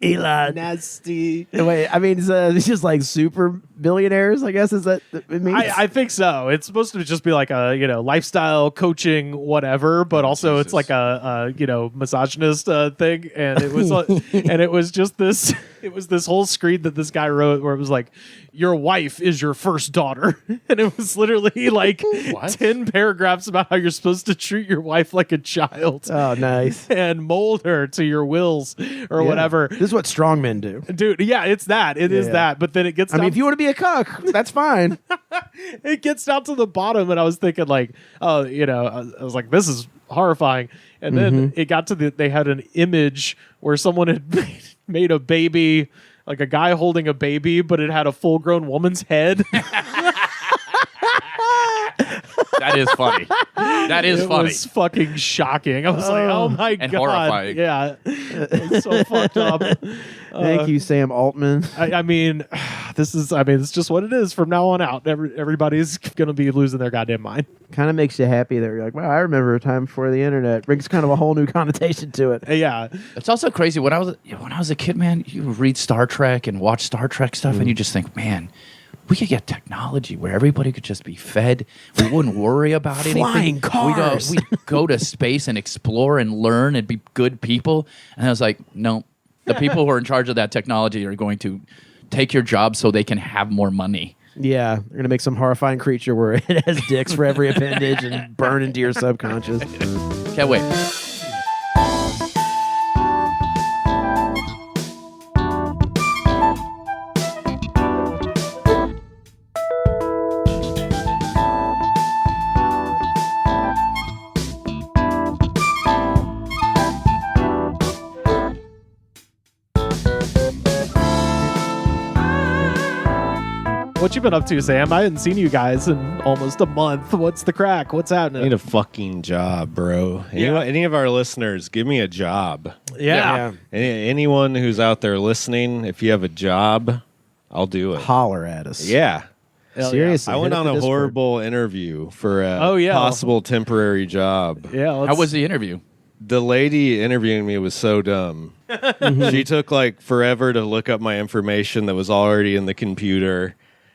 Wait, I mean, it's just like super billionaires, I guess. Is that it means? I think so. It's supposed to just be like a lifestyle coaching whatever, but also it's like a misogynist thing, and it was and it was just this. It was this whole screen that this guy wrote where it was like, "Your wife is your first daughter," and it was literally like 10 paragraphs about how you're supposed to treat your wife like a child. Oh, nice. And mold her to your wills or whatever. This is what strong men do. Dude, yeah, it's that. It is that. But then it gets I mean, down if you want to be a cuck. That's fine. It gets down to the bottom, and I was thinking like, oh, I was like, this is horrifying. And then it got to they had an image where someone had made a baby, like a guy holding a baby, but it had a full-grown woman's head. That is funny. That is funny. It was fucking shocking. I was like, oh my and God. horrifying. Yeah. It's so fucked up. Thank you, Sam Altman. I mean, it's just what it is from now on out. Everybody's going to be losing their goddamn mind. Kind of makes you happy that you're like, wow, I remember a time before the internet. Brings kind of a whole new connotation to it. Yeah. It's also crazy. When I was a kid, man, you read Star Trek and watch Star Trek stuff, and you just think, man, we could get technology where everybody could just be fed. We wouldn't worry about anything. Flying cars. We'd go to space and explore and learn and be good people. And I was like, no, the people who are in charge of that technology are going to take your job so they can have more money. Yeah, they're going to make some horrifying creature where it has dicks for every appendage and burn into your subconscious. Can't wait. What you been up to, Sam? I hadn't seen you guys in almost a month. What's the crack? What's I happening? need a fucking job, bro. Any of our listeners, give me a job. Yeah. Anyone who's out there listening, if you have a job, I'll do it. Holler at us. Yeah. Seriously. I went hit up on the a Discord. horrible interview for a Oh, yeah. possible temporary job. Yeah. How was the interview? The lady interviewing me was so dumb. She took like forever to look up my information that was already in the computer,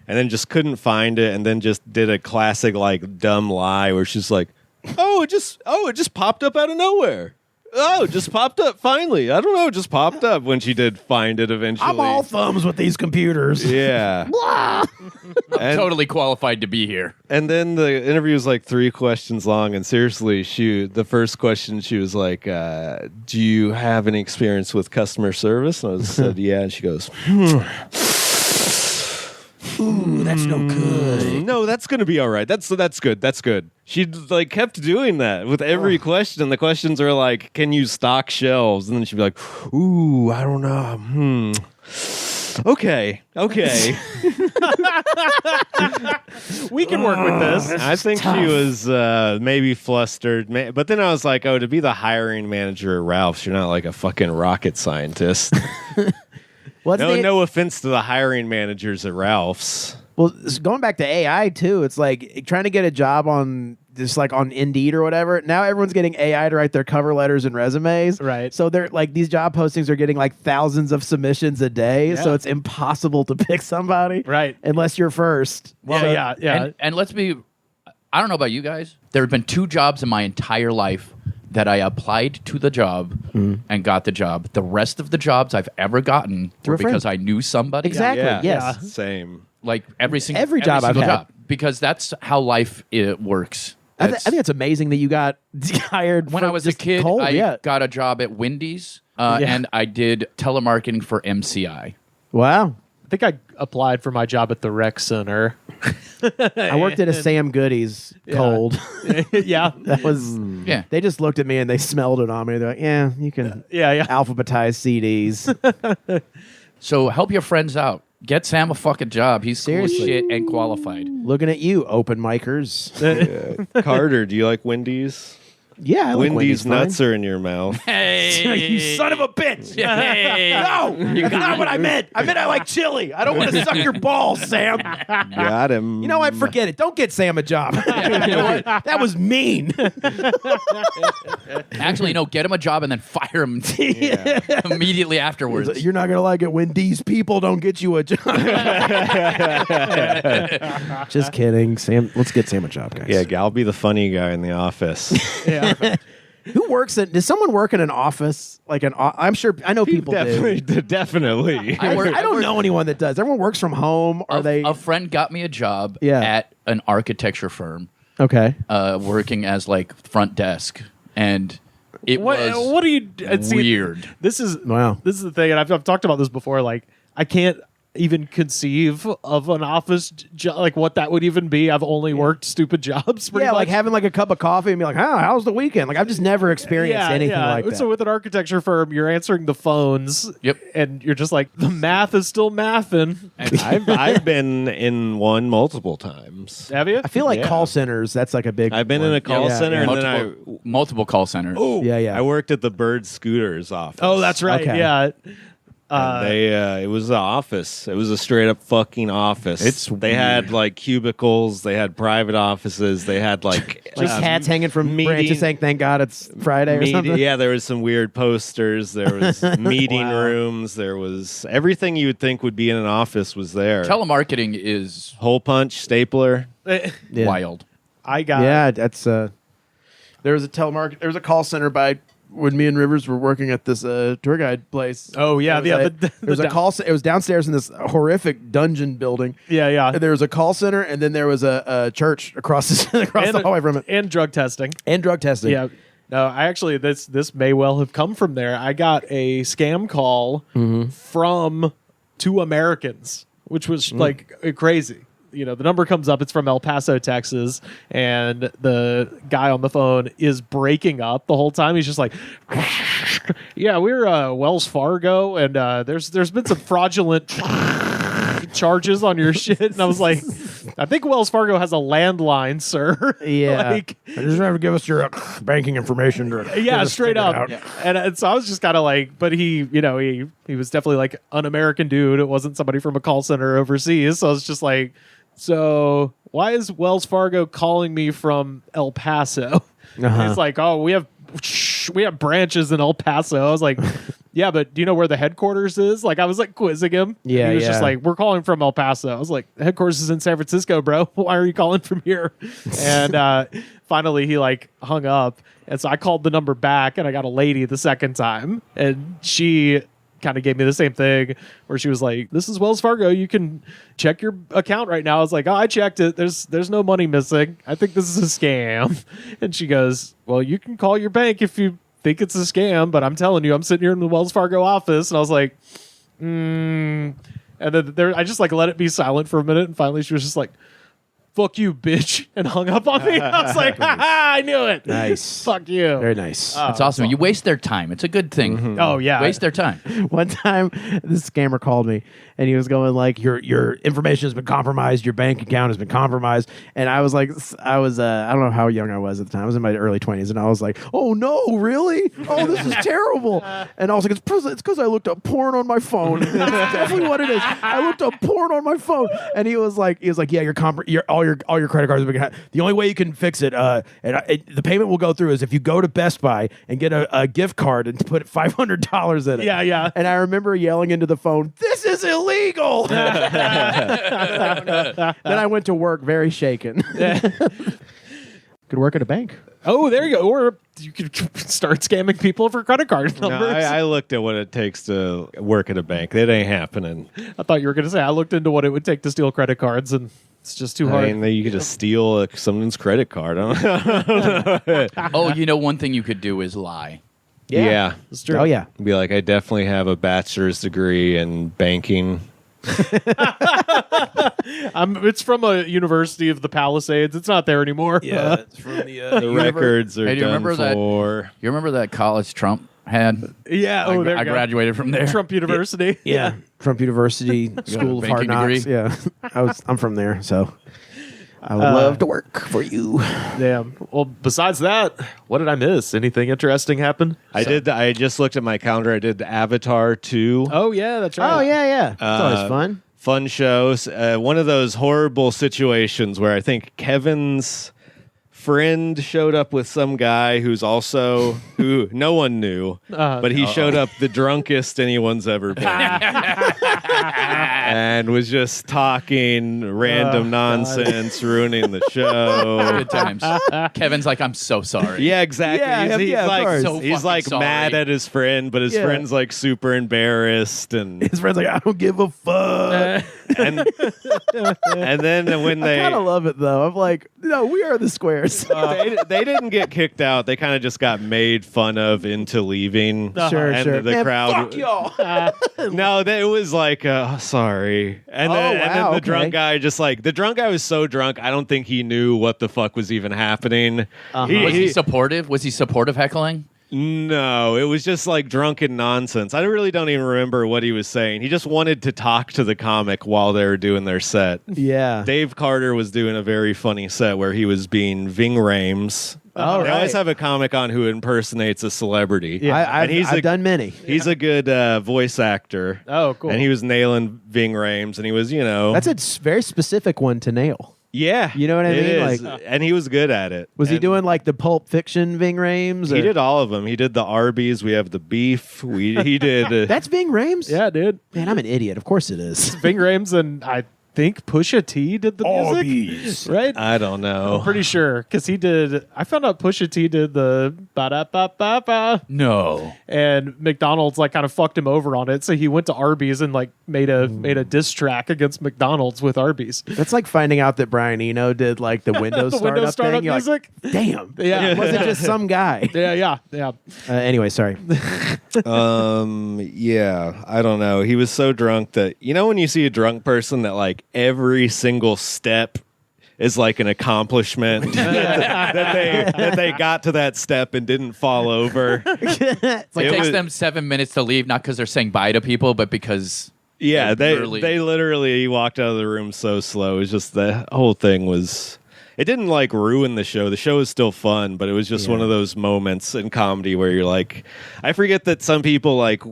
and then just couldn't find it, and then just did a classic like dumb lie where she's like, it just popped up out of nowhere. Oh, it just popped up finally. I don't know, it just popped up when she did find it eventually. I'm all thumbs with these computers. Yeah. And- Totally qualified to be here. And then the interview was like 3 questions long, and seriously, the first question, she was like, do you have any experience with customer service? And I said, yeah. And she goes, Ooh, that's no good. no, that's going to be all right. That's good. That's good. She like kept doing that with every question. The questions are like, can you stock shelves? And then she'd be like, ooh, I don't know. Okay. We can work with this. I think she was maybe flustered. But then I was like, to be the hiring manager at Ralph's, you're not like a fucking rocket scientist. No offense to the hiring managers at Ralph's. Well, going back to AI too, it's like trying to get a job on just like on Indeed or whatever. Now everyone's getting AI to write their cover letters and resumes. Right. So they're like these job postings are getting like thousands of submissions a day. Yeah. So it's impossible to pick somebody. Right. Unless you're first. Yeah. And let's be, I don't know about you guys. There have been 2 jobs in my entire life that I applied to the job and got the job. The rest of the jobs I've ever gotten Through were a friend. because I knew somebody. Exactly. Yeah. Yes. Same. Like every job I've had. because that's how life works. I think it's amazing that you got hired When from I was a just kid, cold. I got a job at Wendy's and I did telemarketing for MCI. Wow. I think I applied for my job at the rec center. I worked at a Sam Goody's cold. Yeah. That was Yeah. They just looked at me and they smelled it on me. They're like, yeah, you can Yeah. alphabetize CDs. So help your friends out. Get Sam a fucking job. He's cool as Seriously. shit and qualified. Looking at you, open micers. Carter, do you like Wendy's? Yeah, I like Wendy's fine. nuts are in your mouth. Hey, You son of a bitch! Hey. No, not what I meant. I meant I like chili. I don't want to suck your balls, Sam. Got him. You know what? Forget it. Don't get Sam a job. You know what? That was mean. Actually, no, get him a job and then fire him immediately afterwards. You're not gonna like it when these people don't get you a job. Just kidding, Sam. Let's get Sam a job, guys. Yeah, I'll be the funny guy in the office. Yeah. Who works at? Does someone work in an office? Like I'm sure. I know people do. Definitely. I don't know anyone that does. Everyone works from home. Are they? A friend got me a job Yeah. at an architecture firm, Okay. working as like front desk, and it was What do you see, weird. This is Wow. This is the thing, and I've talked about this before. Like, I can't even conceive of an office job, like what that would even be. I've only worked stupid jobs. Yeah, much. like having like a cup of coffee and be like, how's the weekend? Like I've just never experienced anything like that. So with an architecture firm, you're answering the phones. Yep. And you're just like, the math is still mathing. I've been in one multiple times. Have you? I feel like call centers, that's like a big I've been in a call center, and then multiple call centers. I worked at the Bird Scooters office. Oh, that's right. Okay. Yeah. And it was an office. It was a straight up fucking office. They had like cubicles. They had private offices. They had like hats hanging from branches saying "Thank God it's Friday" or something. Yeah, there was some weird posters. There was meeting rooms. There was everything you would think would be in an office was there. Telemarketing is Hole punch, stapler. wild. I got that's there was a there was a call center by when me and Rivers were working at this tour guide place. Oh yeah, there was a call. It was downstairs in this horrific dungeon building. Yeah. And there was a call center, and then there was a church across the hallway from it, and drug testing. Yeah. No, I actually this may well have come from there. I got a scam call from two Americans, which was like crazy. You know, the number comes up, it's from El Paso, Texas, and the guy on the phone is breaking up the whole time. He's just like, yeah, we're Wells Fargo, and there's been some fraudulent charges on your shit. And I was like, I think Wells Fargo has a landline, sir. Yeah. Like, I just have to give us your banking information. Straight up. And so I was just kind of like, but he was definitely like an American dude. It wasn't somebody from a call center overseas. So I was just like, so why is Wells Fargo calling me from El Paso? It's like, oh, we have branches in El Paso. I was like, yeah, but do you know where the headquarters is? Like, I was like quizzing him. Yeah, he was just like, we're calling from El Paso. I was like, the headquarters is in San Francisco, bro. Why are you calling from here? And finally, he like hung up, and so I called the number back, and I got a lady the second time, and she kind of gave me the same thing where she was like, this is Wells Fargo, you can check your account right now. I was like, oh, I checked it, there's no money missing, I think this is a scam. And she goes, well, you can call your bank if you think it's a scam, but I'm telling you, I'm sitting here in the Wells Fargo office. And I was like, and then I just like let it be silent for a minute, and finally she was just like, fuck you, bitch, and hung up on me. I was like, ha ha, I knew it. Nice. Fuck you. Very nice. That's awesome. You waste their time. It's a good thing. Oh, yeah. Waste their time. One time, this scammer called me, and he was going like, your information has been compromised, your bank account has been compromised. And I was like, I don't know how young I was at the time. I was in my early 20s, and I was like, oh no, really? Oh, this is terrible. And I was like, it's because I looked up porn on my phone. That's definitely what it is. I looked up porn on my phone. And he was like, yeah, all your credit cards have been hacked. The only way you can fix it, the payment will go through, is if you go to Best Buy and get a gift card and put $500 in it. Yeah. And I remember yelling into the phone, "This is illegal!" Then I went to work very shaken. Could work at a bank. Oh, there you go. Or you could start scamming people for credit card numbers. No, I looked at what it takes to work at a bank. That ain't happening. I thought you were going to say, I looked into what it would take to steal credit cards, and it's just too hard. I mean, you could just steal someone's credit card. Oh, one thing you could do is lie. Yeah. It's true. Oh, yeah. Be like, I definitely have a bachelor's degree in banking. It's from a University of the Palisades. It's not there anymore. Yeah, it's from The records are Hey, do you done remember for. You remember that college Trump had? Yeah. Oh, there I you go. graduated from there. Trump University. Yeah, Trump University School of Hard banking Knocks. degree? Yeah, I'm from there, so I would love to work for you. Damn. Well, besides that, what did I miss? Anything interesting happen? I just looked at my calendar. I did Avatar 2. Oh, yeah, that's right. Oh yeah. It's always fun. Fun shows. One of those horrible situations where I think Kevin's friend showed up with some guy who no one knew, but he showed up the drunkest anyone's ever been. And was just talking random nonsense, ruining the show. Good times. Kevin's like, I'm so sorry. Yeah, exactly. He's like fucking mad sorry. at his friend, but his friend's like super embarrassed, and His friend's like, I don't give a fuck. and then when I they kind of love it though. I'm like, no, we are the squares. they didn't get kicked out. They kind of just got made fun of into leaving. Sure, and sure. The Man, crowd. fuck y'all. No, it was like, sorry. And then the drunk guy the drunk guy was so drunk, I don't think he knew what the fuck was even happening. Was he supportive? Was he supportive heckling? No, it was just like drunken nonsense. I really don't even remember what he was saying. He just wanted to talk to the comic while they were doing their set. Yeah. Dave Carter was doing a very funny set where he was being Ving Rhames. Oh, they always have a comic on who impersonates a celebrity. Yeah, I've done many. He's a good voice actor. Oh, cool. And he was nailing Ving Rhames, and he was, That's a very specific one to nail. yeah, You know what I it mean? is. Like- and he was good at it. Was he And doing like the Pulp Fiction Ving Rhames? He or- did all of them. He did the Arby's. We have the beef. He did. That's Ving Rhames? Yeah, dude. Man, I'm an idiot. Of course it is. Ving Rhames and I think Pusha T did the music, right? I don't know. I'm pretty sure because he did. I found out Pusha T did the ba da ba ba ba, No. and McDonald's like kind of fucked him over on it. So he went to Arby's and like made a diss track against McDonald's with Arby's. That's like finding out that Brian Eno did like the Windows The startup Windows startup thing. You're music. Like, damn. Yeah. It wasn't just some guy. Yeah. Anyway, sorry. Yeah, I don't know. He was so drunk that when you see a drunk person that like every single step is like an accomplishment that they got to that step and didn't fall over. It's like It it takes was- them 7 minutes to leave, not because they're saying bye to people, but because Yeah, They they literally walked out of the room so slow. It was just the whole thing was. It didn't like ruin the show. The show is still fun, but it was just one of those moments in comedy where you're like, I forget that some people like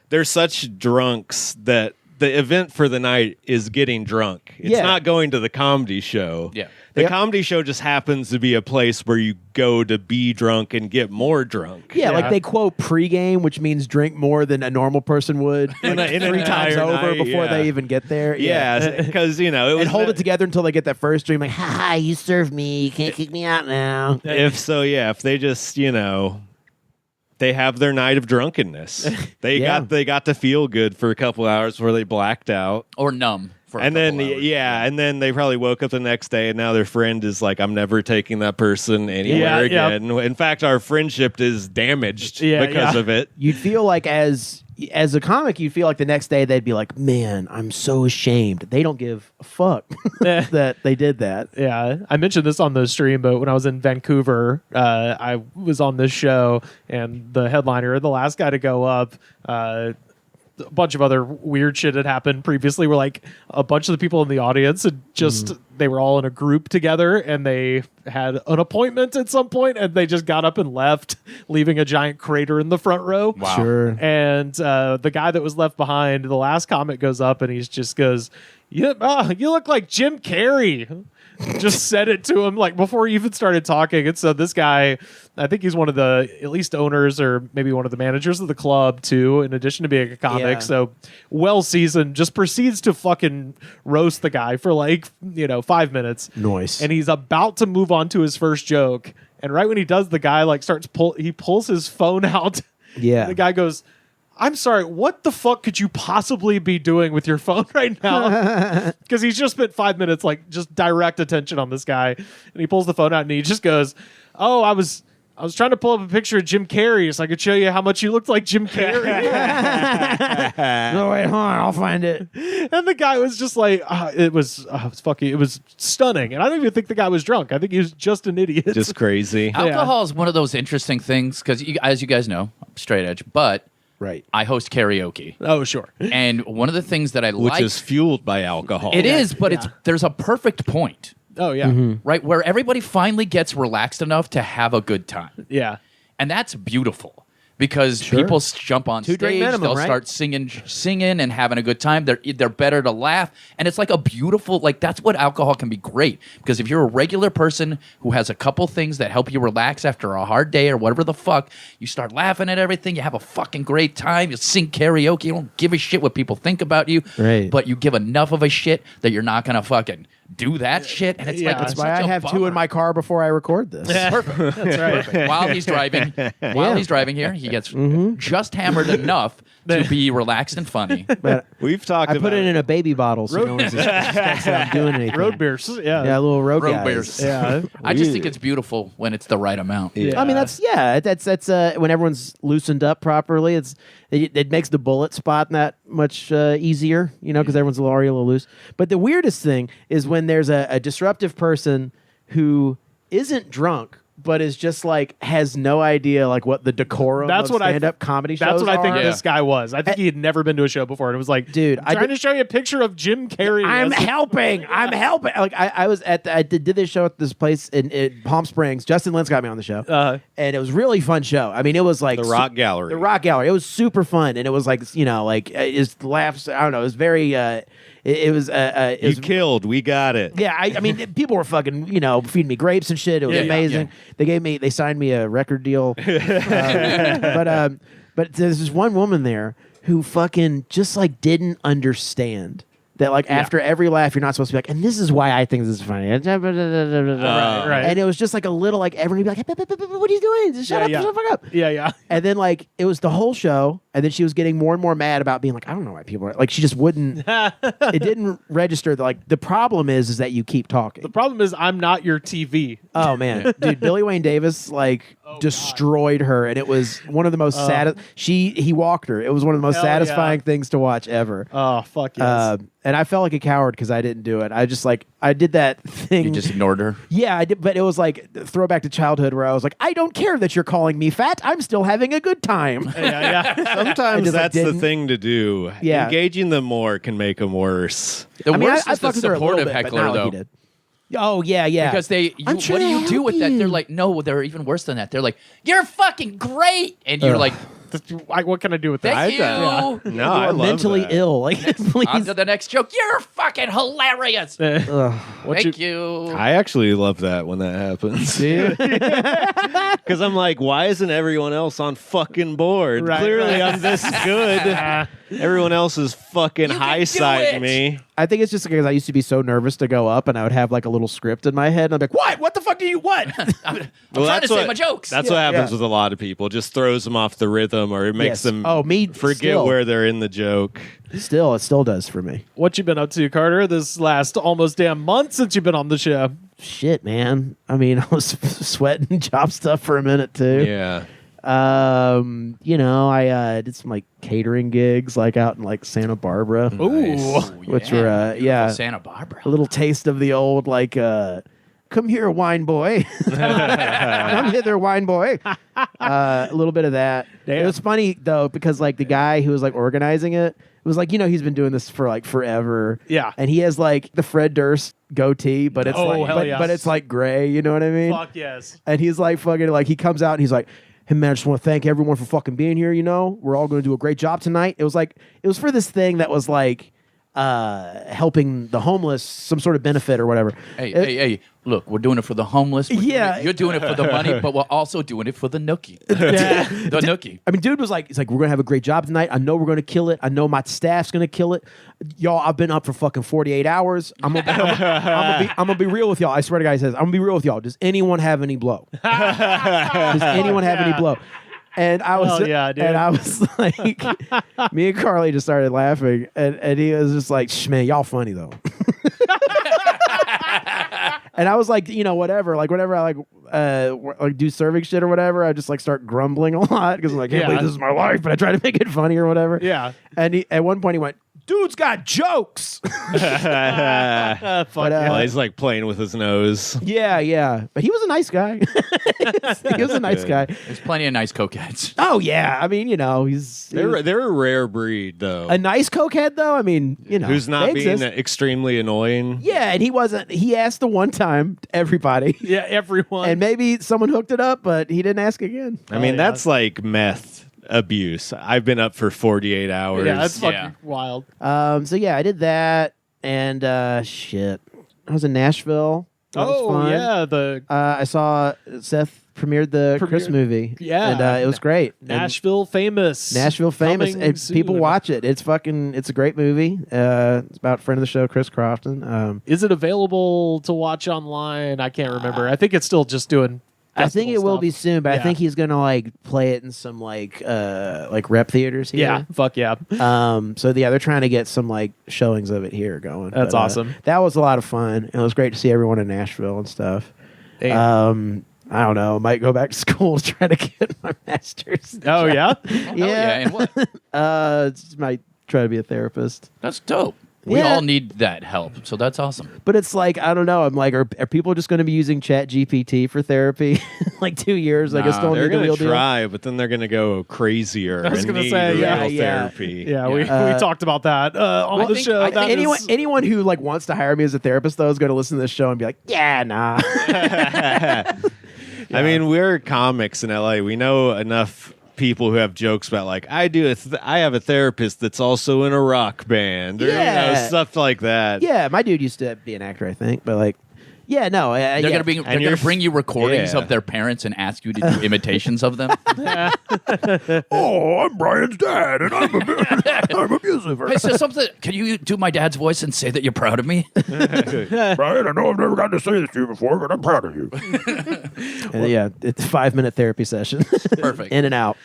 they're such drunks that the event for the night is getting drunk. It's not going to the comedy show. Yeah. The comedy show just happens to be a place where you go to be drunk and get more drunk. Yeah, like they quote pregame, which means drink more than a normal person would In like, an 3 times entire over night, before yeah. they even get there. Yeah, because it was And hold it together until they get that first drink. Like, ha ha, you served me. You can't kick me out now. If they just they have their night of drunkenness. They got to feel good for a couple hours before they blacked out. or numb. For a And then couple hours. and then they probably woke up the next day and now their friend is like, I'm never taking that person anywhere Yeah, again. In fact, our friendship is damaged because of it. You'd feel like as a comic, you'd feel like the next day they'd be like, man, I'm so ashamed. They don't give a fuck that they did that. Yeah, I mentioned this on the stream, but when I was in Vancouver, I was on this show, and the headliner, the last guy to go up, a bunch of other weird shit had happened previously where like a bunch of the people in the audience had just they were all in a group together and they had an appointment at some point and they just got up and left, leaving a giant crater in the front row. Wow. Sure. And the guy that was left behind, the last comic goes up and he just goes, you look like Jim Carrey. Just said it to him like before he even started talking. And so this guy, I think he's one of the at least owners or maybe one of the managers of the club too, in addition to being a comic. Yeah. So well seasoned, just proceeds to fucking roast the guy for like 5 minutes. Nice. And he's about to move on to his first joke. And right when he does, the guy like he pulls his phone out. Yeah. The guy goes, I'm sorry, what the fuck could you possibly be doing with your phone right now? Because he's just spent 5 minutes, like, just direct attention on this guy. And he pulls the phone out and he just goes, oh, I was trying to pull up a picture of Jim Carrey so I could show you how much you looked like Jim Carrey. No, wait, hold on, I'll find it. And the guy was just like, it was stunning. And I don't even think the guy was drunk. I think he was just an idiot. Just crazy. Alcohol is one of those interesting things because, as you guys know, I'm straight edge, but Right. I host karaoke. Oh, sure. And one of the things that I Which like... is fueled by alcohol. It is, but there's a perfect point, Oh, yeah. right? Where everybody finally gets relaxed enough to have a good time. Yeah. And that's beautiful because people jump on 2 drink stage, minimum, they'll right? start singing and having a good time. They're better to laugh, and it's like a beautiful that's what alcohol can be great because if you're a regular person who has a couple things that help you relax after a hard day or whatever the fuck, you start laughing at everything. You have a fucking great time. You sing karaoke. You don't give a shit what people think about you, Right. But you give enough of a shit that you're not gonna fucking do that shit, and it's Yeah. like That's it's That's why such I a have 2 bummer. in my car before I record this. Perfect. That's right. While he's driving, he's driving here, he gets just hammered enough to be relaxed and funny. But We've talked I about put it in a baby bottle so no one suspects that I'm doing anything. Road beers. Yeah. Yeah, little road Road guys. beers. Yeah. I just think it's beautiful when it's the right amount. Yeah. I mean, that's when everyone's loosened up properly. It makes the bullet spot that much easier, because everyone's already a little loose. But the weirdest thing is when there's a disruptive person who isn't drunk, but is just like has no idea like what the decorum That's of what stand-up comedy shows That's what I think are. this guy was. I think he had never been to a show before, and it was like, Dude, I'm trying to show you a picture of Jim Carrey. I'm as- helping. Like I was I did this show at this place in Palm Springs. Justin Lentz got me on the show, and it was a really fun show. I mean, it was like the Rock Gallery. The Rock Gallery. It was super fun, and it was like his laughs. I don't know. It was very. It was. You killed. We got it. Yeah, I mean, people were fucking, feeding me grapes and shit. It was amazing. yeah. They signed me a record deal. But there's this one woman there who fucking just like didn't understand that like after every laugh you're not supposed to be like, and this is why I think this is funny. Right. And it was just like a little like everyone would be like, hey, what are you doing? Just shut the fuck up. Yeah. And then like it was the whole show, and then she was getting more and more mad about being like, I don't know why people are like, she just wouldn't. It didn't register that like the problem is that you keep talking. The problem is I'm not your TV. Oh man, dude, Billy Wayne Davis destroyed her, and it was one of the most he walked her. It was one of the most Hell satisfying yeah. things to watch ever. Oh fuck yes. And I felt like a coward because I didn't do it. I just I did that thing. You just ignored her. Yeah, I did, but it was like throwback to childhood where I was like, I don't care that you're calling me fat. I'm still having a good time. yeah. Sometimes just, like, that's the didn't- thing to do. Yeah. Engaging them more can make them worse. The I mean, worst I is the fucked with her a little supportive bit, but heckler, not like he though. did. Oh yeah, yeah. Because I'm what trying do to you do help with that? you. They're like, no, they're even worse than that. They're like, you're fucking great, and you're like, What can I do with that? thank you. No, You I are love mentally that. ill. Like, please. On to the next joke. You're fucking hilarious. Ugh. Thank you. I actually love that when that happens. Because I'm like, why isn't everyone else on fucking board? Right, Clearly, right. I'm this good. Everyone else is fucking You can high do siding it. me. I think it's just because I used to be so nervous to go up, and I would have like a little script in my head, and I'd be like, "What? What the fuck do you what?" I'm trying to say my jokes. That's what happens yeah. with a lot of people. Just throws them off the rhythm, or it makes Yes. them me forget still. where they're in the joke. It still does for me. What you been up to, Carter? This last almost damn month since you've been on the show. Shit, man. I mean, I was sweating job stuff for a minute too. Yeah. I did some like catering gigs like out in like Santa Barbara. Ooh. Which were, Santa Barbara. a little taste of the old like come here, wine boy. Come hither, wine boy. A little bit of that. Damn. It was funny though, because like the guy who was like organizing it was like, he's been doing this for like forever. Yeah. And he has like the Fred Durst goatee, but it's Oh, like hell yes. but it's like gray, you know what I mean? Fuck yes. And he's like fucking like he comes out and he's like, hey man, I just want to thank everyone for fucking being here, we're all going to do a great job tonight. It was for this thing that was like helping the homeless, some sort of benefit or whatever. Hey, look, we're doing it for the homeless. Yeah. You're doing it for the money, but we're also doing it for the nookie. The nookie. I mean, dude was like, he's like, we're gonna have a great job tonight. I know we're gonna kill it. I know my staff's gonna kill it. Y'all, I've been up for fucking 48 hours. I'm gonna be real with y'all. I swear to God, he says, I'm gonna be real with y'all. Does anyone have any blow? Does anyone have any blow? And I was, Hell yeah, dude. and I was like, me and Carly just started laughing, and he was just like, man, y'all funny though. And I was like, whatever. Like whenever I like do serving shit or whatever, I just like start grumbling a lot because I'm like, can't Yeah. believe this is my life, but I try to make it funny or whatever. Yeah. And at one point he went, dude's got jokes. Fuck But, yeah. Well, he's like playing with his nose. Yeah. But he was a nice guy. He was a nice good. guy. There's plenty of nice cokeheads. Oh yeah. I mean, They're a rare breed, though. a nice cokehead though. I mean, Who's not they being exist. extremely annoying. Yeah, and he wasn't. He asked the one time to everybody, Yeah, everyone. and maybe someone hooked it up, but he didn't ask again. I mean, yeah. that's like meth abuse. I've been up for 48 hours. yeah, that's fucking Yeah. wild. So yeah, I did that, and shit, I was in Nashville. That was fun. yeah, the I saw Seth premiered the Chris movie. Yeah. and it was great. And Nashville famous. Nashville famous. Coming And people soon. watch it. It's a great movie. It's about a friend of the show, Chris Crofton. Is it available to watch online? I can't remember. I think it's still just doing I think it will stuff. be soon, but I Yeah. think he's gonna like play it in some like rep theaters here. Yeah, fuck yeah. So yeah, they're trying to get some like showings of it here going. That's awesome. That was a lot of fun. It was great to see everyone in Nashville and stuff. Damn. I don't know. Might go back to school to try to get my master's. Oh yeah. Yeah. And what? Might try to be a therapist. That's dope. We Yeah. all need that help, so that's awesome. But it's like, I don't know. I'm like, are people just going to be using Chat GPT for therapy? Like 2 years? Like, it's still They're need the going real to deal. try, but then they're going to go crazier. I was and gonna need say, real yeah. therapy. Yeah, we talked about that on I the think- show. I That think is- Anyone who like wants to hire me as a therapist though is going to listen to this show and be like, yeah, nah. I mean, we're comics in LA. We know enough people who have jokes about like I have a therapist that's also in a rock band or Yeah. stuff like that. Yeah, my dude used to be an actor, I think, but like, yeah, no, They're yeah. gonna bring you recordings Yeah. of their parents and ask you to do imitations of them. Oh, I'm Brian's dad, and I'm a music. Hey, so something. Can you do my dad's voice and say that you're proud of me? Brian, I know I've never gotten to say this to you before, but I'm proud of you. And yeah, it's a 5-minute therapy session. Perfect. In and out.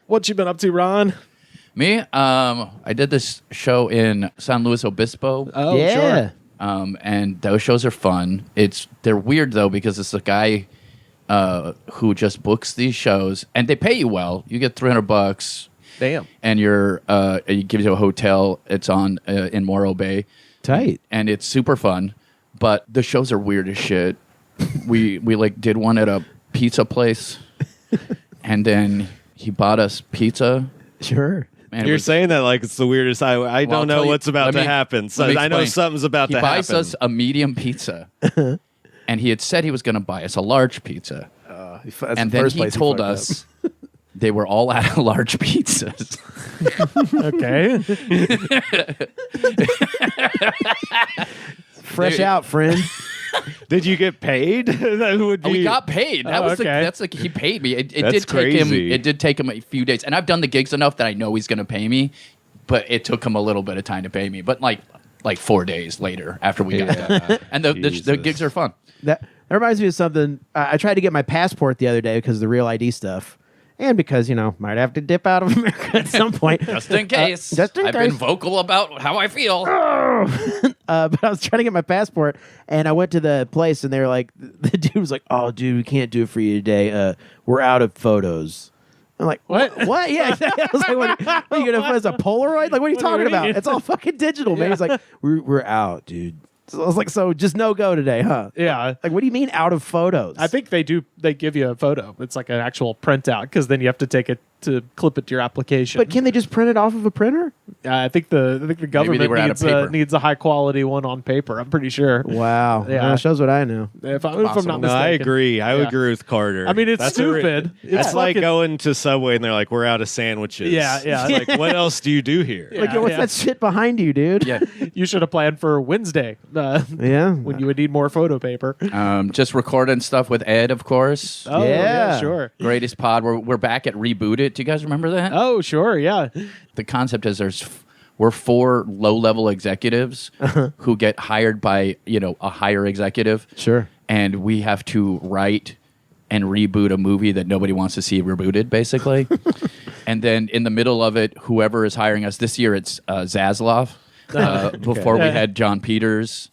what you been up to, Ron? Me? I did this show in San Luis Obispo. Oh, yeah. sure. And those shows are fun. They're weird though because it's a guy who just books these shows and they pay you well. You get $300, Damn. and he gives you a hotel. It's on in Morro Bay, Tight. and it's super fun. But the shows are weird as shit. we like did one at a pizza place, and then he bought us pizza. Sure. And it You're was- saying that like it's the weirdest. I Well, don't I'll know tell you- what's about let to me- happen. So let me I know explain. something's about he to buys happen. us a medium pizza, and he had said he was going to buy us a large pizza. That's And the then first he place told fucked up. us they were all out of large pizzas. Okay. Fresh There- out, friend. Did you get paid? That would be. We got paid. That Oh, was okay. that's like he paid me. It That's did take him. crazy. It did take him a few days, and I've done the gigs enough that I know he's going to pay me. But it took him a little bit of time to pay me. But like 4 days later, after we got done, and the Jesus. gigs are fun. That reminds me of something. I tried to get my passport the other day because of the Real ID stuff. And because, might have to dip out of America at some point. Just in case. just in I've case. been vocal about how I feel. But I was trying to get my passport, and I went to the place, and they were like, the dude was like, "Oh, dude, we can't do it for you today. We're out of photos." I'm like, What? What? Yeah, exactly. I was like, what are you gonna put as a Polaroid? Like, what are you What do talking you about? mean? It's all fucking digital, man. He's like, we're out, dude. So I was like, so just no go today, huh? Yeah. Like, what do you mean out of photos? I think they do. They give you a photo. It's like an actual printout because then you have to take it to clip it to your application. But can they just print it off of a printer? I think the government were out of needs paper. needs a high quality one on paper. I'm pretty sure. Wow. Yeah. Shows what I know. If I'm not Possible. No, mistaken. I agree. I Yeah. agree with Carter. I mean, it's That's stupid. It's That's like fucking- going to Subway and they're like, "We're out of sandwiches." Yeah, yeah. It's like, what else do you do here? Yeah. Like, yo, what's that shit behind you, dude? Yeah. You should have planned for Wednesday Yeah. when you would need more photo paper. Just recording stuff with Ed, of course. Oh Yeah. sure. Greatest pod. We're back at Reboot It. Do you guys remember that? Oh sure, yeah. The concept is we're 4 low-level executives who get hired by a higher executive. Sure. And we have to write and reboot a movie that nobody wants to see rebooted, basically. And then in the middle of it, whoever is hiring us this year, it's Zaslav. Before we had John Peters.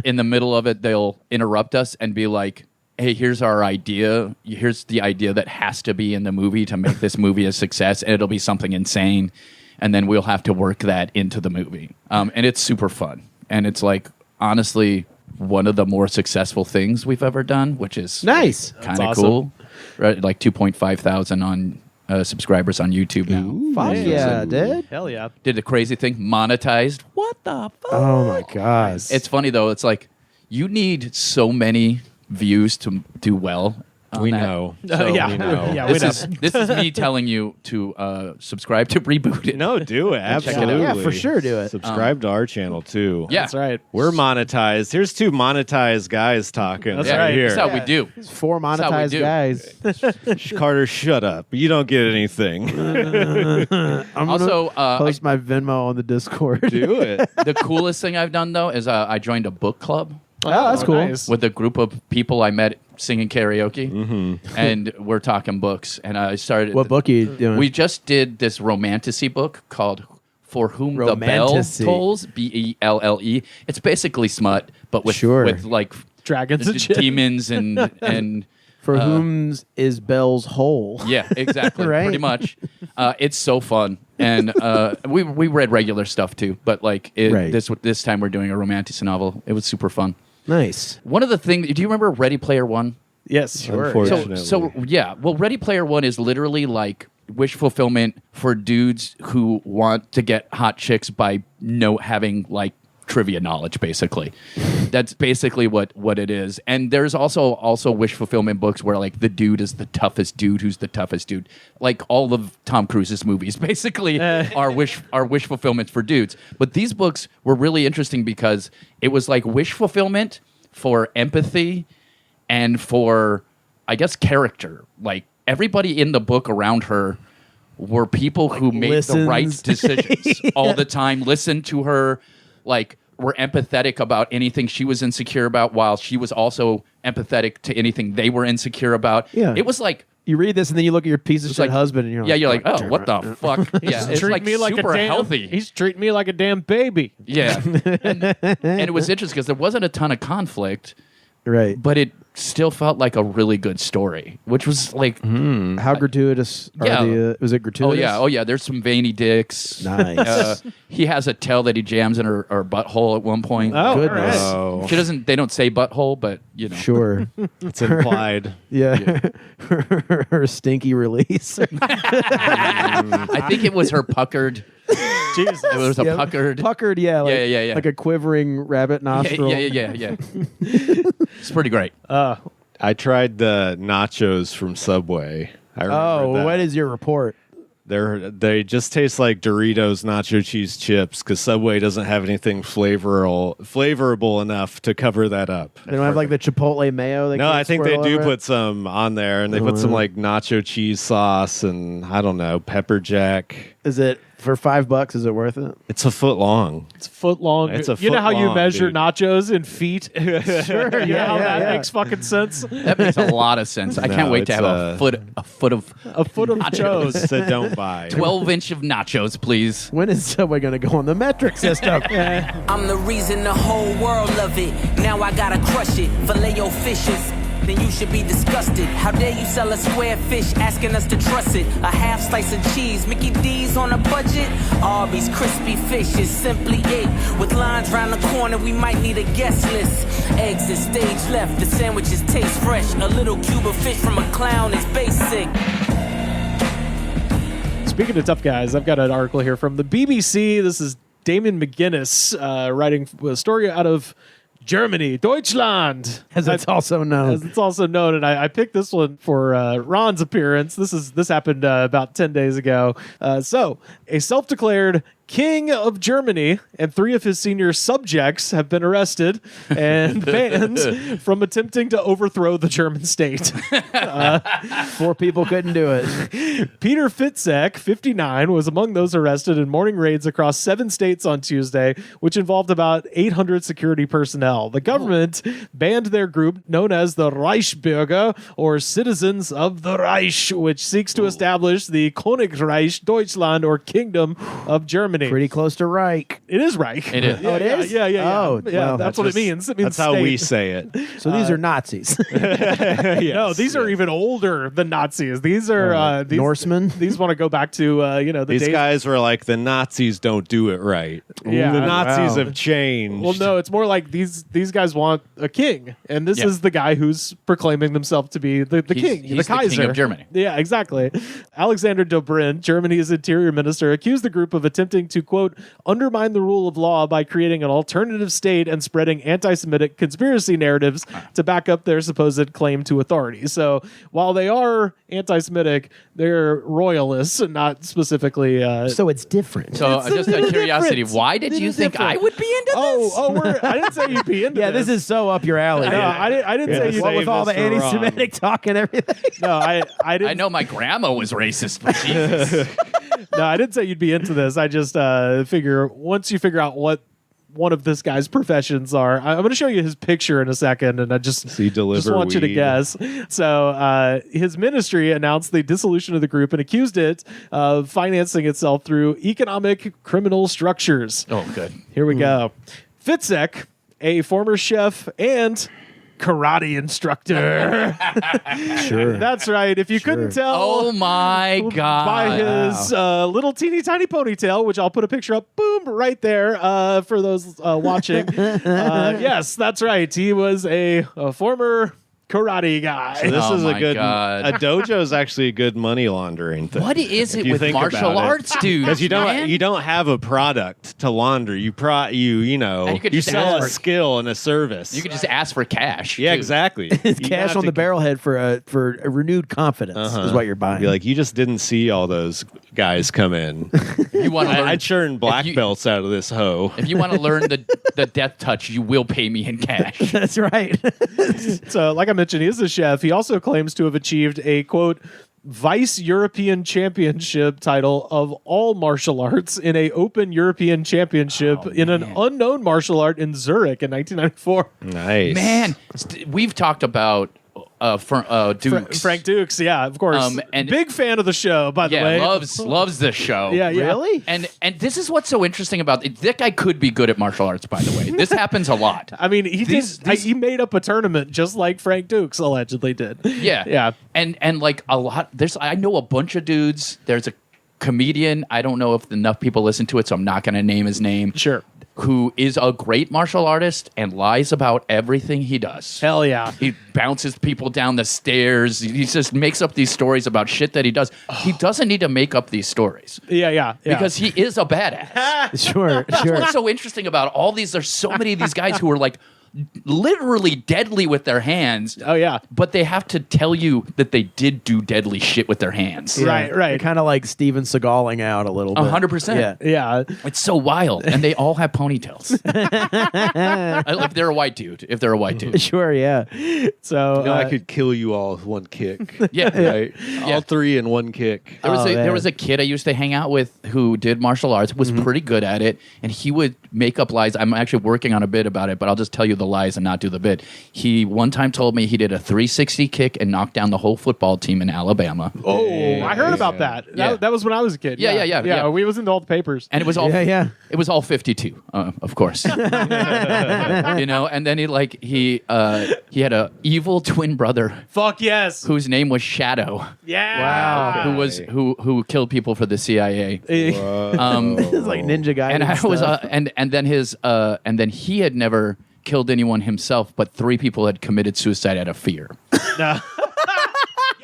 In the middle of it, they'll interrupt us and be like, "Hey, here's our idea. Here's the idea that has to be in the movie to make this movie a success, and it'll be something insane." And then we'll have to work that into the movie. And it's super fun. And it's like, honestly, one of the more successful things we've ever done, which is Nice. kind of awesome. cool. Right? Like 2.5 thousand on subscribers on YouTube now. Fuck yeah, dude. Hell yeah. Did a crazy thing, monetized. What the fuck? Oh my god. It's funny though. It's like you need so many views to do well. on We that. know. So, yeah. we know. Yeah, we This know. is me telling you to subscribe to Reboot It. No, do it. Check it out. Absolutely. Yeah, for sure, do it. Subscribe to our channel too. Yeah, That's right. We're monetized. Here's 2 monetized guys talking That's right right. here. That's how we do. 4 That's how we monetized do. guys. Carter, shut up. You don't get anything. I'm Also, gonna post my Venmo on the Discord. do it. the coolest thing I've done though is I joined a book club. Oh, that's cool. Nice. with a group of people I met singing karaoke, and we're talking books. And I started. What book are you doing? We just did this romantasy book called "For Whom the Bell Romantasy. Tolls." BELLE. It's basically smut, but with Sure. with like Dragons and shit. demons and. For whom is Bell's hole? Yeah, exactly. Right. Pretty much. It's so fun, and we read regular stuff too. But like Right. this time, we're doing a romantic novel. It was super fun. Nice. One of the things. Do you remember Ready Player One? Yes, sure. Unfortunately. So yeah. Well, Ready Player One is literally like wish fulfillment for dudes who want to get hot chicks by having like trivia knowledge, basically. That's basically what it is. And there's also wish fulfillment books where like the dude is the toughest dude who's the toughest dude. Like all of Tom Cruise's movies basically are wish fulfillments for dudes. But these books were really interesting because it was like wish fulfillment for empathy and for, I guess, character. Like everybody in the book around her were people who made the right listens. decisions all the time, listened to her, like were empathetic about anything she was insecure about, while she was also empathetic to anything they were insecure about. Yeah. It was like, You read this and then you look at your piece of shit like- husband and you're like, yeah, you're like, oh, what the fuck? Yeah, it's Treat like me like super a damn, healthy. He's treating me like a damn baby. Yeah. and it was interesting because there wasn't a ton of conflict, Right. but it still felt like a really good story, which was like, How gratuitous are Yeah. the... was it gratuitous? oh yeah, there's some veiny dicks. Nice. He has a tail that he jams in her butthole at one point. Oh, Goodness. all right. Oh, She doesn't. They don't say butthole, but you know. Sure. it's implied. Yeah. Her stinky release. I think it was her puckered. Jesus. It was a Yeah, puckered. Puckered, yeah. Like, Yeah. Like a quivering rabbit nostril. Yeah. It's pretty great. I tried the nachos from Subway. I remember Oh, that. what is your report? They just taste like Doritos nacho cheese chips because Subway doesn't have anything flavorable enough to cover that up. They don't have like the Chipotle mayo? No, I think they swirl do over it? put some on there, and they put some like nacho cheese sauce and I don't know, pepper jack. Is it for $5? Is it worth it? It's a foot long. It's a foot long. It's a you know foot how you long, mechose dude. nachos in feet? Sure. You know how that makes fucking sense? That makes a lot of sense. I can't No, wait to it's, have a foot of A foot of nachos. So don't buy. 12-inch of nachos, please. When is Subway going to go on the metric system? I'm the reason the whole world love it. Now I gotta crush it. Filet your fishes. Then you should be disgusted. How dare you sell a square fish, asking us to trust it? A half slice of cheese, Mickey D's on a budget. Arby's crispy fish is simply it. With lines round the corner, we might need a guest list. Eggs is stage left, the sandwiches taste fresh. A little cube of fish from a clown is basic. Speaking of tough guys, I've got an article here from the BBC. This is Damon McGuinness writing a story out of Germany, Deutschland, As it's also known. as it's also known. And I picked this one for Ron's appearance. This happened about 10 days ago. So a self-declared king of Germany and 3 of his senior subjects have been arrested and banned from attempting to overthrow the German state. 4 people couldn't do it. Peter Fitzek, 59, was among those arrested in morning raids across 7 states on Tuesday, which involved about 800 security personnel. The government banned their group known as the Reichsbürger, or Citizens of the Reich, which seeks to establish the Königreich Deutschland, or Kingdom of Germany. Pretty close to Reich. It is Reich. It is. Yeah, Oh, it is? Yeah. Oh, yeah, well, that's what it means. It means That's how we state. say it. So these are Nazis. No, these are even older than Nazis. These are Norsemen? These want to go back to the These days. guys were like, the Nazis don't do it right. Yeah. The Nazis Wow. have changed. Well, no, it's more like these guys want a king, and this Yeah. is the guy who's proclaiming himself to be the king, He's the the Kaiser king of Germany. Yeah, exactly. Alexander Dobrindt, Germany's interior minister, accused the group of attempting to, quote, undermine the rule of law by creating an alternative state and spreading anti-Semitic conspiracy narratives to back up their supposed claim to authority. So while they are anti-Semitic, they're royalists, and not specifically. So it's different. So It's a just out little of curiosity, different. why did you think I would be into this? I didn't say you'd be into Yeah, this is so up your alley. No, I didn't say you'd What be with all the this for Ron. anti-Semitic talk and everything. No, I didn't. I know my grandma was racist, but Jesus. No, I didn't say you'd be into this. I just figure once you figure out what one of this guy's professions are. I'm going to show you his picture in a second, and I just want you to guess. So his ministry announced the dissolution of the group and accused it of financing itself through economic criminal structures. Oh, good. Here we go. Fitzek, a former chef and karate instructor. Sure. That's right. If you couldn't tell. Oh my God. By his little teeny tiny ponytail, which I'll put a picture up, boom, right there for those watching. Yes, that's right. He was a former karate guy. So this is a good. God. A dojo is actually a good money laundering thing. What is it you with think martial about it. arts, dude? Because you don't have a product to launder. You And you could just sell ask a for- skill and a service. You could just ask for cash. Yeah, too. exactly. It's You cash have on to the barrelhead for a renewed confidence is what you're buying. Be like, you just didn't see all those guys come in. You want to learn? I'd churn black if you- belts out of this hoe. If you want to learn the death touch, you will pay me in cash. That's right. So, like I mentioned, he is a chef. He also claims to have achieved a, quote, Vice European Championship title of all martial arts in a Open European Championship in an unknown martial art in Zurich in 1994. Nice. Man, we've talked about Dukes. Frank Dukes, yeah, of course. And big fan of the show, by the yeah, way. loves the show. Yeah. Really? And this is what's so interesting about it. That guy could be good at martial arts, by the way. This happens a lot. I mean, he made up a tournament just like Frank Dukes allegedly did. Yeah. And like a lot I know a bunch of dudes. There's a comedian, I don't know if enough people listen to it, so I'm not going to name his name. Sure. Who is a great martial artist and lies about everything he does. Hell yeah. He bounces people down the stairs. He just makes up these stories about shit that he does. He doesn't need to make up these stories. Yeah. Because he is a badass. Sure. That's what's so interesting about all these. There's so many of these guys who are like literally deadly with their hands. Oh, yeah. But they have to tell you that they did do deadly shit with their hands. Right. You're kind of like Steven Seagaling out a little bit. 100%. Yeah. Yeah. It's so wild. And they all have ponytails. If they're a white dude. Sure, yeah. So I could kill you all with one kick. Yeah. Right? Yeah. All three in one kick. There was a kid I used to hang out with who did martial arts, was pretty good at it, and he would make up lies. I'm actually working on a bit about it, but I'll just tell you the lies and not do the bit. He one time told me he did a 360 kick and knocked down the whole football team in Alabama. Oh, I heard about that. Yeah. That was when I was a kid. Yeah. We was in all the papers. And it was all Yeah. It was all 52, of course. And then he had a evil twin brother Fuck yes. whose name was Shadow. Yeah. Who killed people for the CIA. It's like Ninja Guy. And I was and then he had never killed anyone himself, but 3 people had committed suicide out of fear.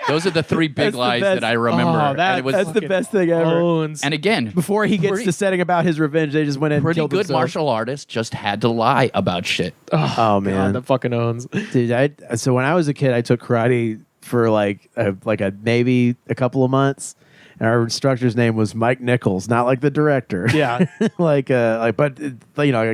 Those are the 3 big That's the lies best. that I remember. Oh, And it was, that's the best thing ever. Owns. and again, Before he gets to setting about his revenge, they just went in and pretty killed good themselves. martial artists just had to lie about shit. Oh, God, man. that fucking owns. Dude, so when I was a kid, I took karate for maybe a couple of months. And our instructor's name was Mike Nichols, not like the director. Yeah. I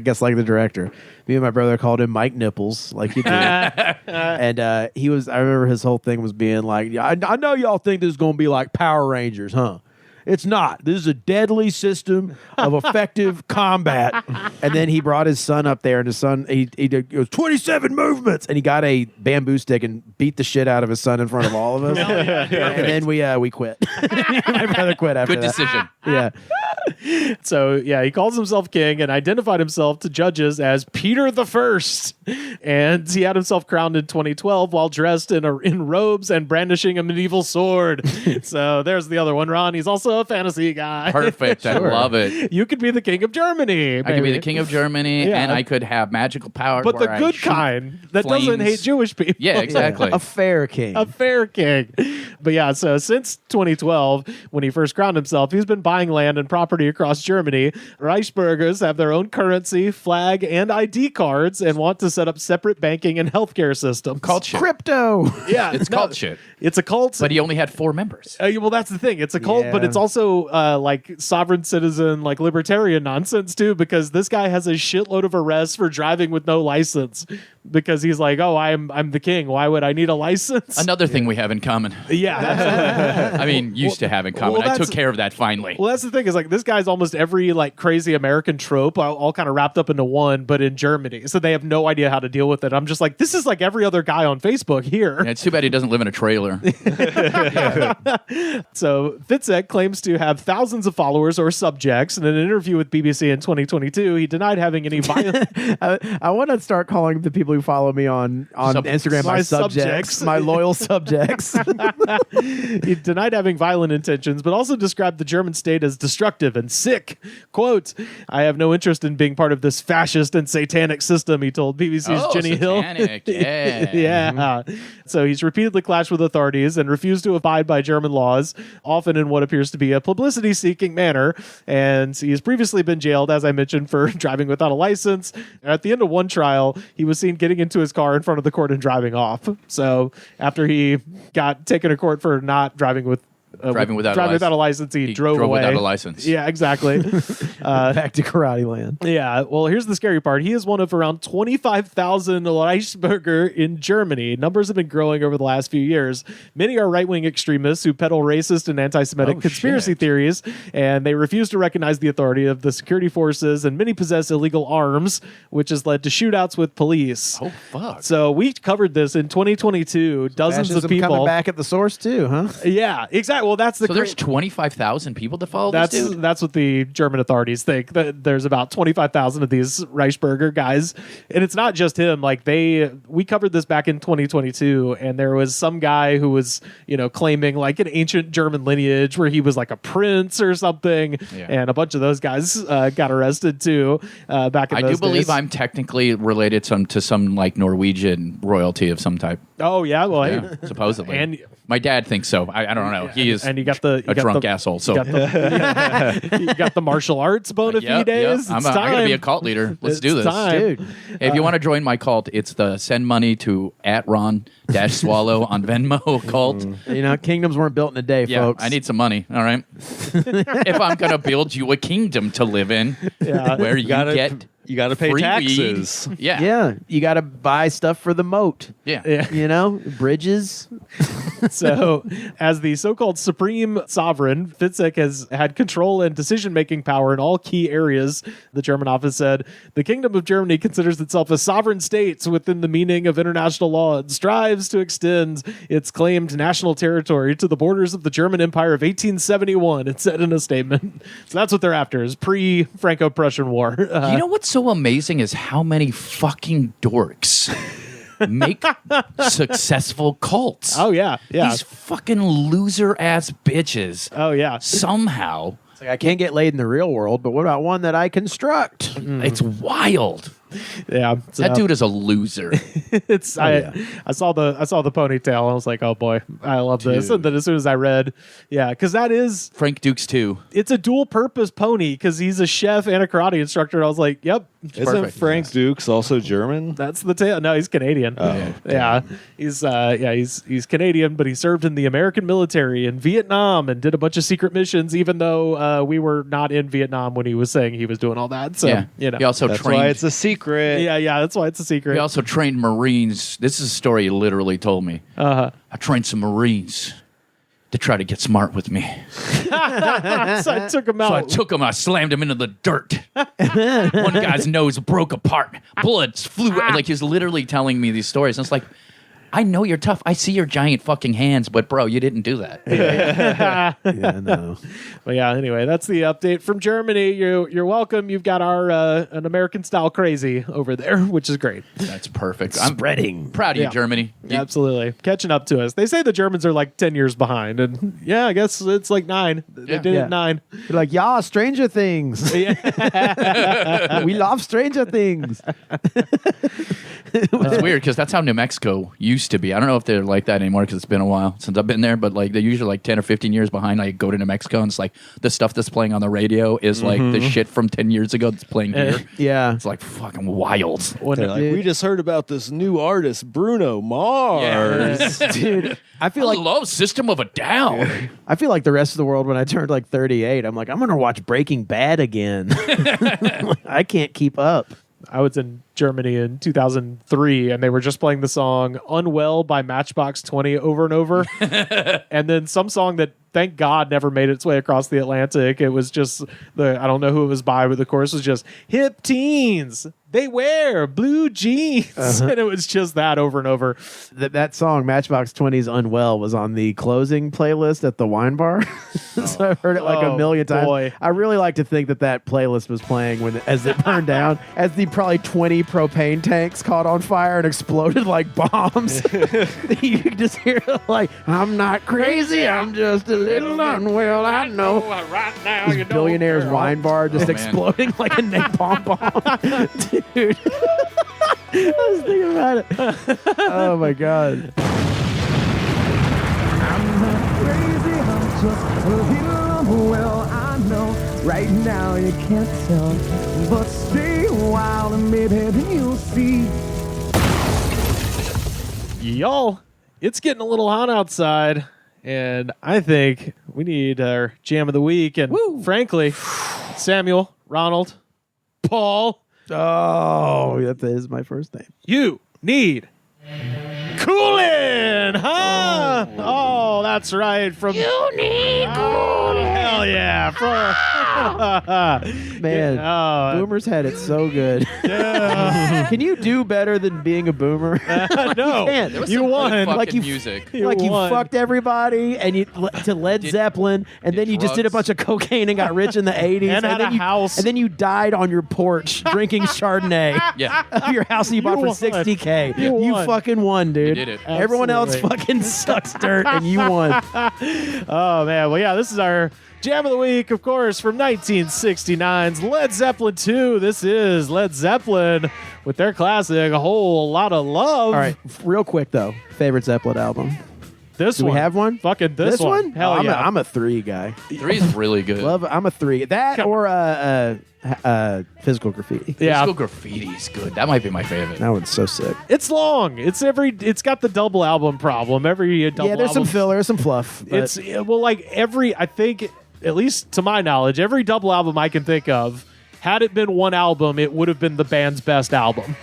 guess like the director. Me and my brother called him Mike Nipples, like you do. And I remember his whole thing was being like, I know y'all think this is going to be like Power Rangers, huh? It's not. This is a deadly system of effective combat. And then he brought his son up there, and his son, he did 27 movements, and he got a bamboo stick and beat the shit out of his son in front of all of us. And then we quit. My brother quit after Good that. decision. Yeah. So, yeah, he calls himself king and identified himself to judges as Peter the First. And he had himself crowned in 2012 while dressed in robes and brandishing a medieval sword. So there's the other one, Ron. He's also a fantasy guy. Perfect. I love it. You could be the king of Germany. I could be maybe. the king of Germany, Yeah. and I could have magical powers. But the where I good shoot kind that doesn't flames. hate Jewish people. Yeah, exactly. A fair king. A fair king. But yeah, so since 2012, when he first crowned himself, he's been buying land and property across Germany. Reichsbürgers have their own currency, flag, and ID cards and want to set up separate banking and healthcare systems. Called shit. Crypto. Yeah, It's called shit. It's a cult. But he only had 4 members. Well, that's the thing. It's a cult, but Yeah. it's also like sovereign citizen, like libertarian nonsense too, because this guy has a shitload of arrests for driving with no license because he's like, oh, I'm the king. Why would I need a license? Another thing we have in common. Yeah. I mean, used to have in common. well, I took that's- care of that finally. Well, that's the thing is like like, this guy's almost every like crazy American trope all kind of wrapped up into one, but in Germany. So they have no idea how to deal with it. I'm just like, this is like every other guy on Facebook here. Yeah, it's too bad he doesn't live in a trailer. So Fitzek claims to have thousands of followers or subjects. In an interview with BBC in 2022, he denied having any violent. I want to start calling the people who follow me on Instagram my subjects, my loyal subjects. He denied having violent intentions, but also described the German state as destructive and sick. Quote, I have no interest in being part of this fascist and satanic system, he told BBC's Jenny satanic. Hill. Yeah. Yeah. So he's repeatedly clashed with authorities and refused to abide by German laws, often in what appears to be a publicity-seeking manner. And he has previously been jailed, as I mentioned, for driving without a license. At the end of one trial, he was seen getting into his car in front of the court and driving off. So after he got taken to court for not driving without a license, he drove away without a license. Yeah, exactly. Back to Karate Land. Yeah, well, here's the scary part. He is one of around 25,000 Reichsbürger in Germany. Numbers have been growing over the last few years. Many are right-wing extremists who peddle racist and anti-Semitic conspiracy theories, and they refuse to recognize the authority of the security forces, and many possess illegal arms, which has led to shootouts with police. Oh, fuck. So we covered this in 2022. Dozens of people coming back at the source, too, huh? Yeah, exactly. Well, that's the So there's 25,000 people that follow this dude? That's what the German authorities think. That there's about 25,000 of these Reichsbürger guys, and it's not just him. Like we covered this back in 2022, and there was some guy who was claiming like an ancient German lineage where he was like a prince or something, and a bunch of those guys got arrested too. Back in those days. Believe I'm technically related to some like Norwegian royalty of some type. Oh yeah, well hey, supposedly, and my dad thinks so. I don't know. He is, and you got a drunk asshole. So you got the martial arts bona fides. I'm going to be a cult leader. Let's do this, dude. If you want to join my cult, it's the send money to @Ron-Swallow on Venmo cult. Kingdoms weren't built in a day, folks. I need some money. All right, if I'm going to build you a kingdom to live in, where you get. You got to pay free taxes. Weed. Yeah. Yeah. You got to buy stuff for the moat. Yeah. Bridges. So, as the so-called supreme sovereign, Fitzek has had control and decision-making power in all key areas. The German office said, the Kingdom of Germany considers itself a sovereign state within the meaning of international law and strives to extend its claimed national territory to the borders of the German Empire of 1871, it said in a statement. So that's what they're after, is pre-Franco-Prussian War. You know what's so amazing is how many fucking dorks make successful cults. Oh, yeah. These fucking loser-ass bitches. Oh, yeah. Somehow. It's like, I can't get laid in the real world, but what about one that I construct? It's wild. Yeah, that dude is a loser. I saw the ponytail. I was like, oh boy, I love this. And then as soon as I read, because that is Frank Dukes too. It's a dual purpose pony because he's a chef and a karate instructor. I was like, yep. Isn't perfect. Frank Dukes also German? That's the tale. No, he's Canadian. Oh, yeah. He's Canadian, but he served in the American military in Vietnam and did a bunch of secret missions, even though we were not in Vietnam when he was saying he was doing all that. So he also that's trained. Why it's a secret. Yeah, that's why it's a secret. He also trained Marines. This is a story he literally told me. I trained some Marines to try to get smart with me. So I took him out. So I took him, I slammed him into the dirt. One guy's nose broke apart. Blood flew. Like, he's literally telling me these stories. And it's like, I know you're tough. I see your giant fucking hands, but bro, you didn't do that. Yeah, no. But yeah, anyway, that's the update from Germany. You're welcome. You've got our an American style crazy over there, which is great. That's perfect. I'm spreading. Proud of you, Germany. Absolutely. Catching up to us. They say the Germans are like 10 years behind. And I guess it's like 9. They did it at 9. You're like, Stranger Things. We love Stranger Things. It's weird because that's how New Mexico used to be. I don't know if they're like that anymore because it's been a while since I've been there, but like they're usually like 10 or 15 years behind. I go to New Mexico and it's like the stuff that's playing on the radio is like the shit from 10 years ago that's playing here. Yeah. It's like fucking wild. They're like, we just heard about this new artist, Bruno Mars. Yeah. Dude, I feel like love System of a Down. I feel like the rest of the world when I turned like 38, I'm like, I'm going to watch Breaking Bad again. I can't keep up. I was in Germany in 2003, and they were just playing the song "Unwell" by Matchbox 20 over and over, and then some song that thank God, never made its way across the Atlantic. It was just I don't know who it was by, but the chorus was just hip teens. They wear blue jeans. And it was just that over and over. That song, Matchbox 20's Unwell, was on the closing playlist at the wine bar. So I've heard it like a million times. Boy. I really like to think that playlist was playing as it burned down, as the probably 20 propane tanks caught on fire and exploded like bombs. You could just hear it like, I'm not crazy, I'm just a little unwell, I know. Right now, This billionaire's wine bar just exploding like a napalm bomb. Dude. I was thinking about it. Oh my God. I'm not crazy, I'm just a little unwell. I know right now you can't tell, but stay a while and maybe then you'll see. Y'all, it's getting a little hot outside, and I think we need our jam of the week. And frankly, Samuel, Ronald, Paul, Oh, that is my first name. you need coolin', huh? Oh, that's right. From you need coolin'. Hell yeah! Man, boomers had it so good. Can you do better than being a boomer? No, can't. There was you some won. good fucking Like you- music. You Like you won. fucked everybody and you to Led Zeppelin, and then you just did a bunch of cocaine and got rich in the 80s, And had then a you, house. and then you died on your porch drinking Chardonnay. Yeah. Of your house that you bought for won. $60K. You You won. fucking won, dude. You did it. Everyone else Absolutely. fucking sucks dirt, and you won. Oh, man. Well, yeah, this is our jam of the week, of course, from 1969's Led Zeppelin 2. This is Led Zeppelin with their classic, A Whole Lot of Love. All right, real quick though, favorite Zeppelin album. This Do one. we have one? Fucking this one. Hell Oh, yeah. I'm a 3 guy. 3 is really good. I'm a 3. That or Physical Graffiti. yeah. Physical Graffiti is good. That might be my favorite. That one's so sick. It's long. It's got the double album problem. Every double Yeah, there's some album- filler, some fluff. But It's well, like I think, at least to my knowledge, every double album I can think of, had it been one album, it would have been the band's best album.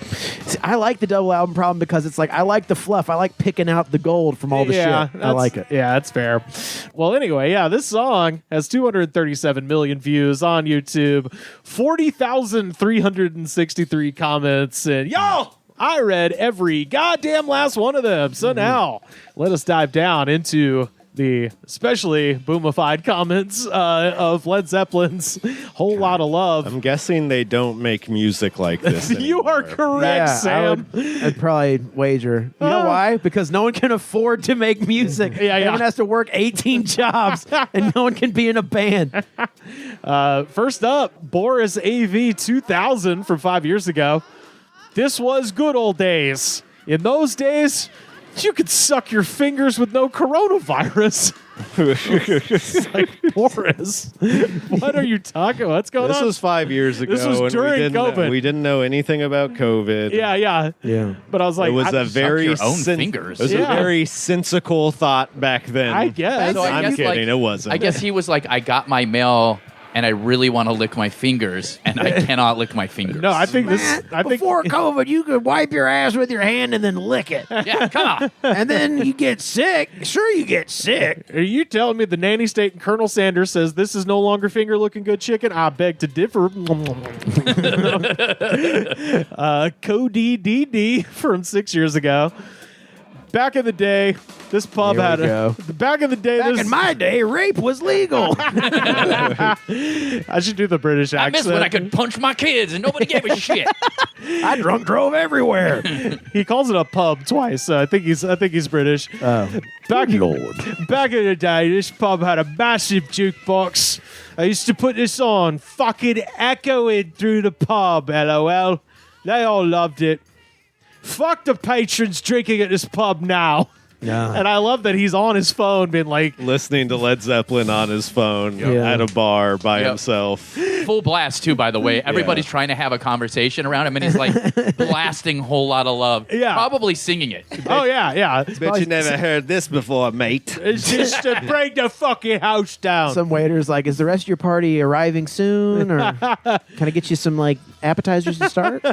see, I like the double album problem because it's like I like the fluff. I like picking out the gold from all the shit. I that's- like it. Yeah, that's fair. Well, anyway, yeah, this song has 237 million views on YouTube, 40,363 comments, and y'all, I read every goddamn last one of them. So now, let us dive down into the especially boomified comments of Led Zeppelin's Whole Lot of Love. I'm guessing they don't make music like this. You are anymore. correct, Yeah, Sam. I'd probably wager. You know why? Because no one can afford to make music. Yeah. Everyone has to work 18 jobs, and no one can be in a band. First up, Boris AV 2000 from 5 years ago. This was good old days. In those days, you could suck your fingers with no coronavirus. It's like, Boris, what are you talking about? What's going This on? was 5 years ago. This was and during COVID. We didn't know anything about COVID. yeah. Yeah. But I was like, It was a very your own fingers. It was Yeah. a very sensical thought back then. I guess. So I I'm guess, kidding. It wasn't. I guess he was like, I got my mail and I really want to lick my fingers and I cannot lick my fingers. No, I think this. I think Before COVID, you could wipe your ass with your hand and then lick it. Yeah, come on. And then you get sick. Sure, you get sick. Are you telling me the nanny state and Colonel Sanders says this is no longer finger looking good chicken? I beg to differ. Cody DD from 6 years ago. Back in the day, this pub Here we had go. Back in the day, Back this, in my day, rape was legal. I should do the British I accent. miss when I could punch my kids and nobody gave a shit. I drunk drove everywhere. He calls it a pub twice. I think he's British. Oh, Back in the day, this pub had a massive jukebox. I used to put this on, fucking echoing through the pub. LOL. They all loved it. Fuck the patrons drinking at this pub now. Yeah. And I love that he's on his phone being like, listening to Led Zeppelin on his phone Yeah. at a bar by Yep. himself. Full blast, too, by the way. Everybody's trying to have a conversation around him and he's like blasting Whole Lot of Love. Yeah. Probably singing it. oh, yeah. Bet you never heard this before, mate. It's just to bring the fucking house down. Some waiter's like, is the rest of your party arriving soon? Or can I get you some like appetizers to start?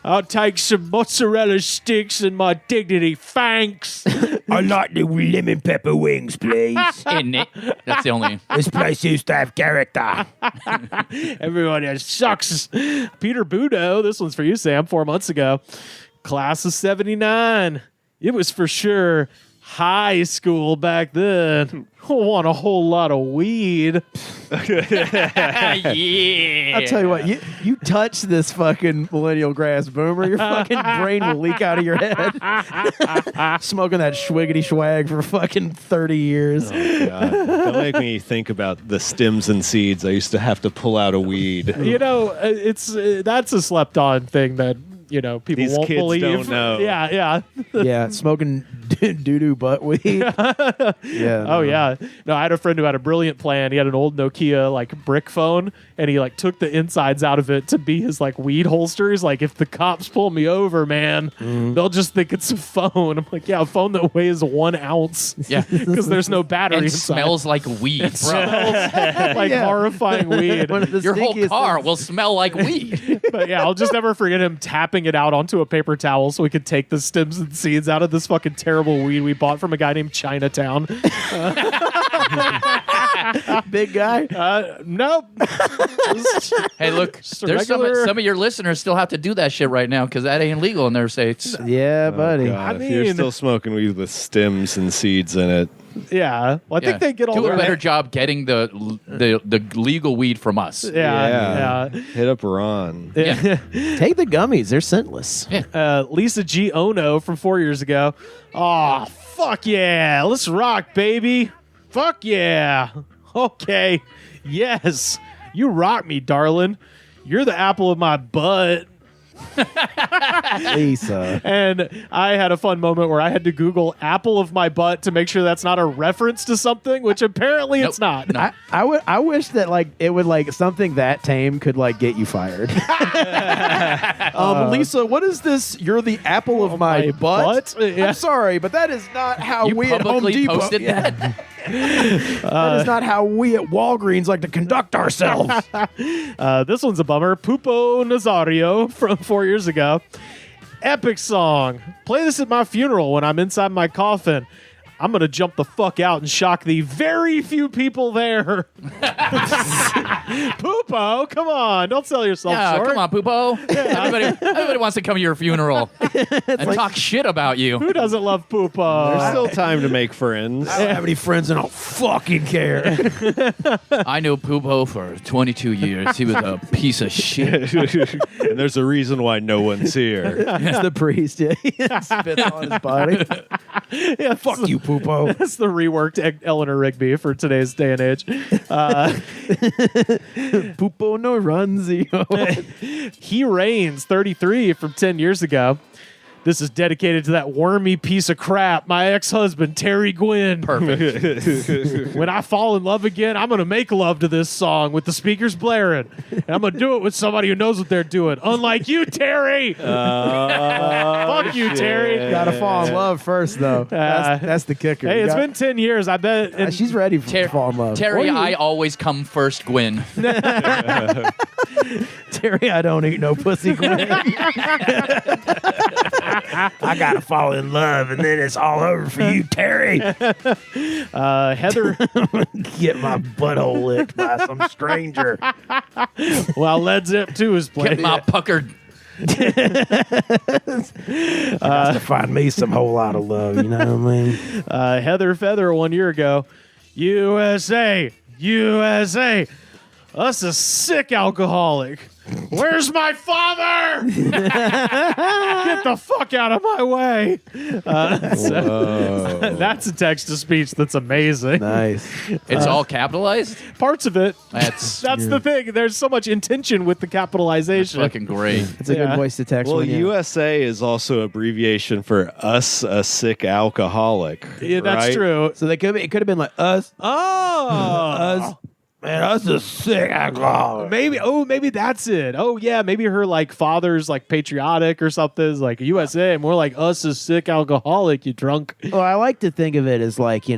I'll take some mozzarella sticks and my dignity. Thanks. I like the lemon pepper wings, please. In it. That's the only. This place used to have character. Everybody sucks. Peter Budo, this one's for you, Sam, 4 months ago. Class of 79. It was for sure high school back then. Want a whole lot of weed. Yeah. I'll tell you what, you touch this fucking millennial grass, Boomer, your fucking brain will leak out of your head. Smoking that schwiggity swag for fucking 30 years. Oh, God. Don't make me think about the stems and seeds. I used to have to pull out a weed. You know, that's a slept on thing that, you know, people These won't kids believe. don't know. Yeah. Yeah, smoking doo-doo butt weed. Yeah. Oh yeah. No, I had a friend who had a brilliant plan. He had an old Nokia like brick phone, and he like took the insides out of it to be his like weed holster. He's like, if the cops pull me over, man, they'll just think it's a phone. I'm like, yeah, a phone that weighs 1 ounce. Yeah. Because there's no battery And inside. smells like weed, bro. Smells like horrifying weed. One of the Your whole stinkiest car things. will smell like weed. But yeah, I'll just never forget him tapping it out onto a paper towel so we could take the stems and seeds out of this fucking terrible weed we bought from a guy named Chinatown. Big guy. Nope. Hey, look, Just a there's regular- some of your listeners still have to do that shit right now because that ain't legal in their states. Yeah, buddy. God, I if you're mean- still smoking weed with stems and seeds in it. Yeah. Well, I think they get all do their a better job getting the legal weed from us. Yeah. Hit up Ron. Yeah. Take the gummies. They're scentless. Lisa G. Ono from 4 years ago. Oh, fuck yeah. Let's rock, baby. Fuck yeah. Okay. Yes. You rock me, darling. You're the apple of my butt. Lisa. And I had a fun moment where I had to Google apple of my butt to make sure that's not a reference to something, which apparently it's not. No. I wish that like it would like something that tame could like get you fired. Lisa, what is this? You're the apple of my butt. Yeah. I'm sorry, but that is not how You we at Home publicly Depot. posted Yeah. that? That is not how we at Walgreens like to conduct ourselves. This one's a bummer. Pupo Nazario from 4 years ago. Epic song. Play this at my funeral when I'm inside my coffin. I'm going to jump the fuck out and shock the very few people there. Pupo, come on. Don't sell yourself Yeah, short. come on, Poopo. Everybody wants to come to your funeral and talk shit about you. Who doesn't love Pupo? There's still time to make friends. I don't have any friends and I don't fucking care. I knew Poopo for 22 years. He was a piece of shit. And there's a reason why no one's here. It's the priest. Yeah, he spits on his body. Yeah, Fuck you, Poopo. That's the reworked Eleanor Rigby for today's day and age. Poopo no runzio. He Reigns, 33 from 10 years ago. This is dedicated to that wormy piece of crap, my ex-husband, Terry Gwynn. Perfect. When I fall in love again, I'm going to make love to this song with the speakers blaring. And I'm going to do it with somebody who knows what they're doing. Unlike you, Terry. Fuck you, Terry. Gotta fall in love first, though. That's the kicker. Hey, You it's got- been 10 years. I bet. and- She's ready to fall in love. Terry, I always come first, Gwyn. Terry, I don't eat no pussy. Gwen. I gotta fall in love, and then it's all over for you, Terry. Heather. Get my butthole licked by some stranger. Well, Led Zepp 2 is Get playing. my puckered. Has to find me some whole lot of love. You know what I mean? Heather Feather 1 year ago. USA. Us a sick alcoholic. Where's my father? Get the fuck out of my way. That's a text to speech that's amazing. Nice. It's all capitalized? Parts of it. That's The thing. There's so much intention with the capitalization. fucking great. It's a good voice to text. Well, when you- USA is also abbreviation for us, a sick alcoholic. Yeah, that's right? true. So it could have been like us. Oh. Us. Man, us a sick alcoholic. Maybe that's it. Oh yeah, maybe her like father's like patriotic or something. It's like USA, more like us a sick alcoholic, you drunk. Well, I like to think of it as like,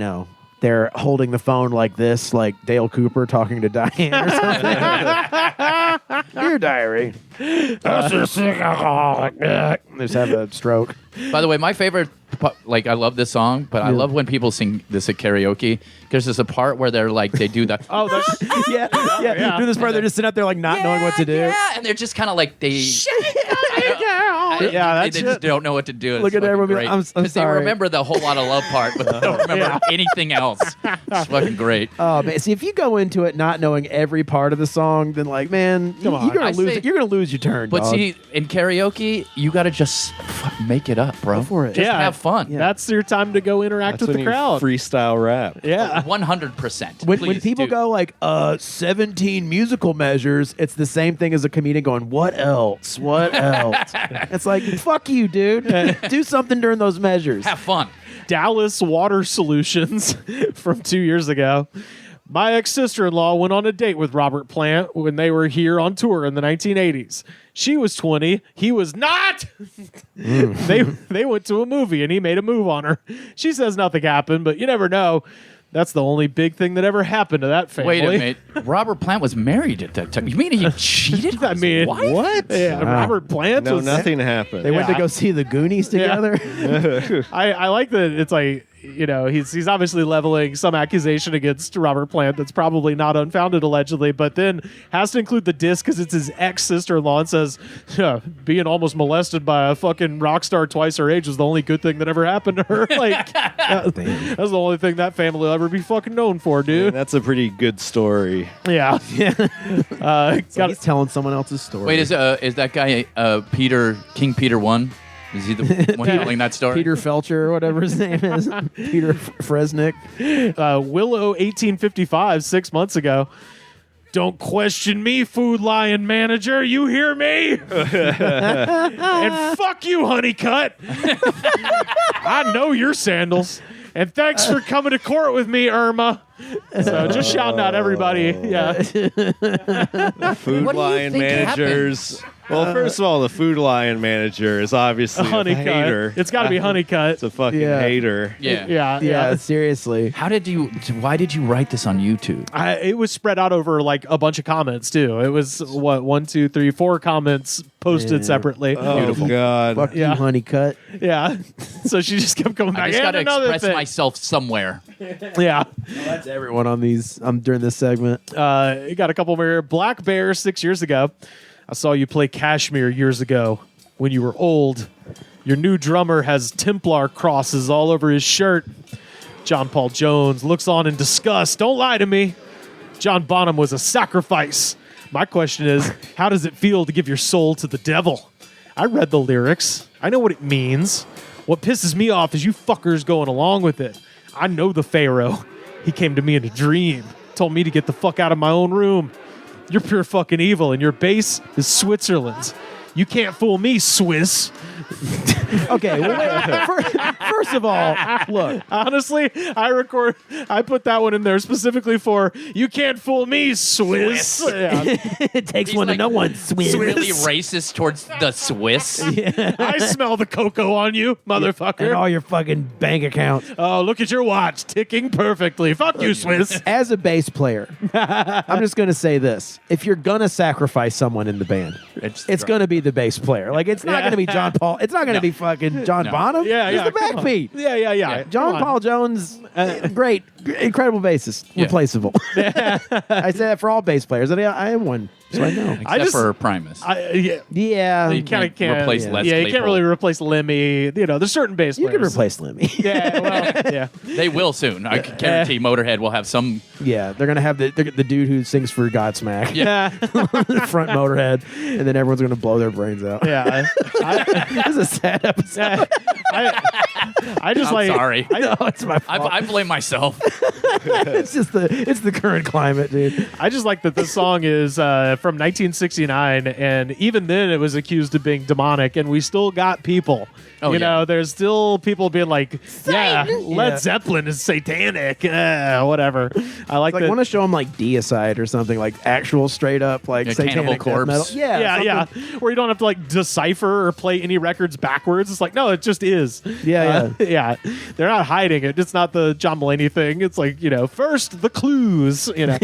they're holding the phone like this, like Dale Cooper talking to Diane or something. Dear diary. Just have a stroke. By the way, my favorite, like, I love this song, but I love when people sing this at karaoke. Because there's a part where they're like, they do that. yeah. Do this part, they're just sitting out there like not knowing what to do. Yeah, and they're just kind of like they that's just don't know what to do. Look at everybody. I'm Because they sorry. remember the whole lot of love part, but they don't remember anything else. It's fucking great. Oh man! See, if you go into it not knowing every part of the song, then like, man, you're gonna lose it. You're gonna lose your turn. But dog. see, in karaoke, you got to just make it up, bro. Go for it. Just have fun. Yeah. That's your time to go interact That's with when the you crowd. freestyle rap. Yeah. 100%. When people go like 17 musical measures, it's the same thing as a comedian going, "What else? What else?" It's like, fuck you, dude. Do something during those measures. Have fun. Dallas Water Solutions from 2 years ago. My ex-sister-in-law went on a date with Robert Plant when they were here on tour in the 1980s. She was 20. He was not. They went to a movie and he made a move on her. She says nothing happened, but you never know. That's the only big thing that ever happened to that family. Wait a minute. Robert Plant was married at that time. You mean he cheated? I mean, what? Yeah, Robert Plant No, was. nothing happened. They went to go see the Goonies together. I like that it's like, you know, he's obviously leveling some accusation against Robert Plant that's probably not unfounded, allegedly, but then has to include the diss because it's his ex-sister-in-law and says, yeah, being almost molested by a fucking rock star twice her age was the only good thing that ever happened to her. Like, that's the only thing that family will ever be fucking known for, dude. That's a pretty good story. Yeah. So he's telling someone else's story. Wait, is that guy King Peter 1? Is he the one telling that story? Peter Felcher or whatever his name is. Peter Fresnick. Willow 1855, 6 months ago. Don't question me, Food Lion manager. You hear me? And fuck you, Honeycutt. I know your sandals. And thanks for coming to court with me, Irma. So just shouting out everybody. Yeah. Food What do you Lion think managers. Well, first of all, the Food Lion manager is obviously a Honeycutt. hater. It's got to be Honeycutt. It's a fucking Yeah. hater. Yeah. Yeah, seriously. Why did you write this on YouTube? It was spread out over like a bunch of comments too. It was what 1, 2, 3, 4 comments posted separately. Oh, God. Fuck Yeah. you, Honeycutt. Yeah. So she just kept coming back. I just got and to another express thing. myself somewhere. Yeah. That's everyone on these during this segment. You got a couple more here. Black Bear 6 years ago. I saw you play Kashmir years ago when you were old. Your new drummer has Templar crosses all over his shirt. John Paul Jones looks on in disgust. Don't lie to me. John Bonham was a sacrifice. My question is, how does it feel to give your soul to the devil? I read the lyrics. I know what it means. What pisses me off is you fuckers going along with it. I know the Pharaoh. He came to me in a dream. Told me to get the fuck out of my own room. You're pure fucking evil, and your base is Switzerland's. You can't fool me, Swiss. Okay, well, wait. First of all, look. Honestly, I put that one in there specifically for you can't fool me, Swiss. Yeah. It takes He's one like to know one. Swiss. Really racist towards the Swiss. I smell the cocoa on you, motherfucker. And all your fucking bank accounts. Oh, look at your watch, ticking perfectly. Fuck you, Swiss. As a bass player, I'm just going to say this. If you're going to sacrifice someone in the band, it's going to be the bass player. Like, it's not going to be John Paul. It's not going to be fucking John Bonham. Yeah, He's yeah, the come on. backbeat. Yeah. John Paul Jones, great, incredible bassist, replaceable. I say that for all bass players. I am one, so I know. Except for Primus. Yeah, You kind of can't replace Les Yeah, you can't Claypool. really replace Lemmy. You know, there's certain bass you players. can replace Lemmy. Yeah, well, yeah. They will soon. I can guarantee Motorhead will have some. Yeah, they're gonna have the dude who sings for Godsmack, Yeah. front Motorhead, and then everyone's gonna blow their brains out. Yeah. This is a sad episode. I just I'm like. sorry. No, it's my fault. I blame myself. It's the current climate, dude. I just like that this song is from 1969, and even then it was accused of being demonic, and we still got people. Oh, you yeah. know, there's still people being like, Led Zeppelin is satanic, whatever. I like Like, that. want to show them like Deicide or something, like actual straight up like Yeah, satanic Cannibal death Corpse. metal. yeah, where you don't have to like decipher or play any records backwards. It's like, no, it just is. Yeah. They're not hiding it. It's not the John Mulaney thing. It's like, first the clues, yeah.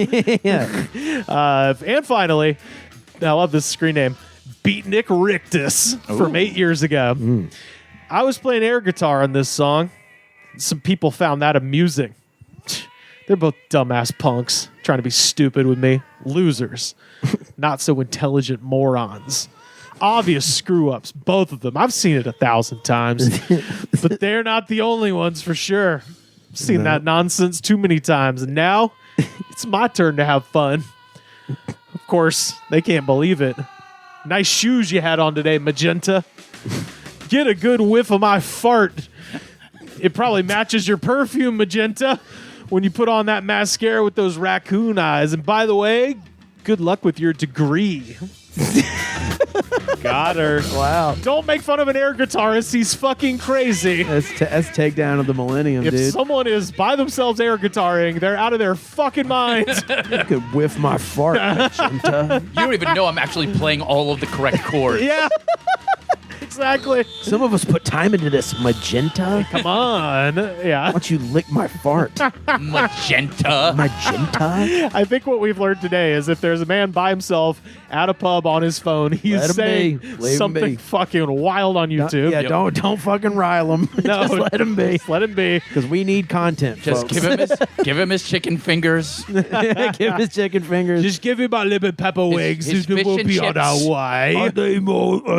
and finally, I love this screen name, Beatnik Rictus from 8 years ago. I was playing air guitar on this song. Some people found that amusing. They're both dumbass punks trying to be stupid with me. Losers. Not so intelligent morons. Obvious screw-ups, both of them. I've seen it 1,000 times. But they're not the only ones for sure. I've seen that nonsense too many times. And now, it's my turn to have fun. Of course, they can't believe it. Nice shoes you had on today, Magenta. Get a good whiff of my fart. It probably matches your perfume, Magenta, when you put on that mascara with those raccoon eyes. And by the way, good luck with your degree. Got her. Wow. Don't make fun of an air guitarist. He's fucking crazy. That's takedown of the millennium, If dude. someone is by themselves air guitaring, they're out of their fucking minds. You could whiff my fart, Magenta. You don't even know I'm actually playing all of the correct chords. Yeah. Exactly. Some of us put time into this, Magenta. Come on. Yeah. Why don't you lick my fart, Magenta. Magenta? I think what we've learned today is if there's a man by himself at a pub on his phone, Let he's him saying be. Leave him something be. fucking wild on YouTube. Yeah, don't fucking rile him. No. Just let him be. Just let him be. Because we need content, Just folks. give him his chicken fingers. Give him his chicken fingers. Just give him a little bit pepper wings. his It will fish and be on chips. our way. I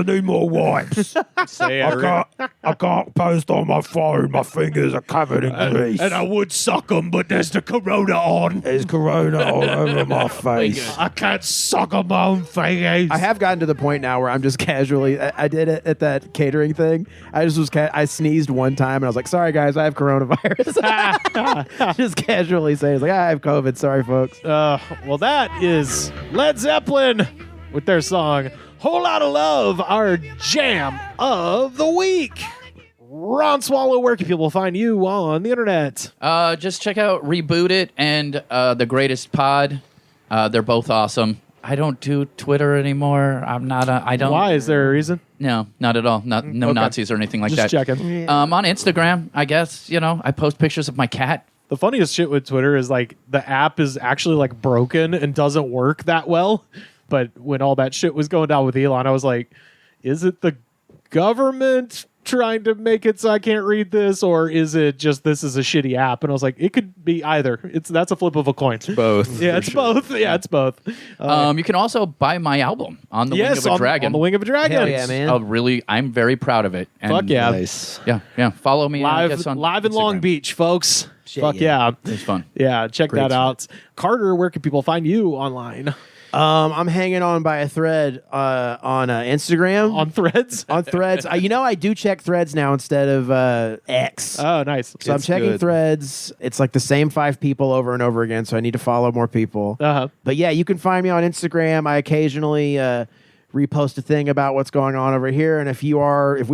need more wipes. Say it. I can't post on my phone. My fingers are covered in grease. And I would suck them, but there's the corona on. There's corona all over my face. I can't suck on my own fingers. I have gotten to the point now where I'm just casually. I did it at that catering thing. I just was. I sneezed one time and I was like, "Sorry guys, I have coronavirus." Just casually saying, "It's like I have COVID. Sorry, folks." Well, that is Led Zeppelin with their song Whole Lotta Love, our jam of the week. Ron Swallow, where can people find you on the internet? Just check out Reboot It and The Greatest Pod. They're both awesome. I don't do Twitter anymore. I'm not. I don't. Why? Is there a reason? No, not at all. No Okay. Nazis or anything like Just that. checking. On Instagram, I guess I post pictures of my cat. The funniest shit with Twitter is like the app is actually like broken and doesn't work that well. But when all that shit was going down with Elon, I was like, is it the government trying to make it so I can't read this, or is it just this is a shitty app? And I was like, it could be either. That's a flip of a coin. Both. Yeah, it's both. Yeah, it's both. You can also buy my album On the Wing of a Dragon. On the Wing of a Dragon. Hell yeah, man. I'm very proud of it. And Fuck yeah. Nice. Yeah. Follow me. I guess, on Live in Long Instagram. Beach, folks. Shit, Fuck yeah. yeah. It's fun. Yeah, check Great that out. Carter, where can people find you online? I'm hanging on by a thread on Instagram. On Threads? On Threads. I do check Threads now instead of X. Oh, nice. So I'm It's checking good. Threads. It's like the same 5 people over and over again, so I need to follow more people. Uh-huh. But yeah, you can find me on Instagram. I occasionally repost a thing about what's going on over here. And if we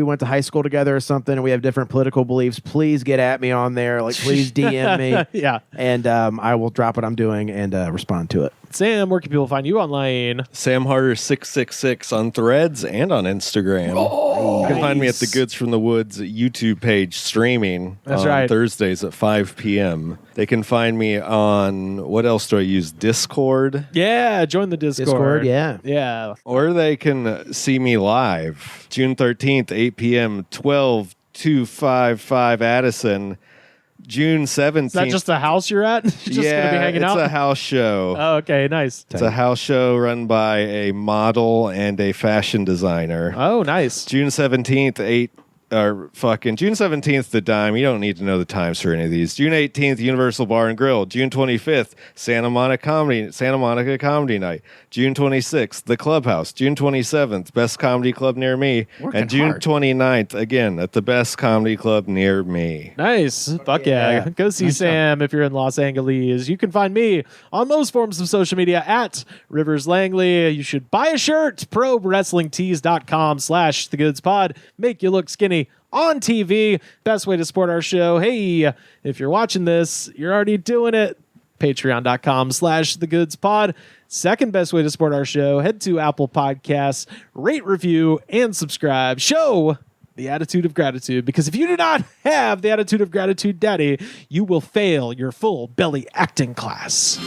went to high school together or something and we have different political beliefs, please get at me on there. Like, please DM me. Yeah. And I will drop what I'm doing and respond to it. Sam, where can people find you online? Sam Harder 666 on Threads and on Instagram. You can find me at the Goods from the Woods YouTube page streaming That's on right. Thursdays at 5 p.m. They can find me on, what else do I use? Discord. Yeah, join the Discord. yeah. Yeah. Or they can see me live June 13th, 8 p.m., 12255 Addison. June 17th. Is that just a house you're at? Just going to be hanging out? It's a house show. Oh, okay, nice. It's a house show run by a model and a fashion designer. Oh, nice. June 17th, or fucking June 17th, The Dime. You don't need to know the times for any of these. June 18th, Universal Bar and Grill. June 25th, Santa Monica Comedy Night. June 26th, The Clubhouse. June 27th, Best Comedy Club near me. Working and June hard. 29th, again, at the Best Comedy Club near me. Nice. Fuck yeah. Go see Sam if you're in Los Angeles. You can find me on most forms of social media at Rivers Langley. You should buy a shirt. ProWrestlingTees.com/TheGoodsPod. Make you look skinny on TV. Best way to support our show. Hey, if you're watching this, you're already doing it. Patreon.com/TheGoodsPod. Second best way to support our show. Head to Apple Podcasts, rate, review, and subscribe. Show the attitude of gratitude, because if you do not have the attitude of gratitude, Daddy, you will fail your full belly acting class.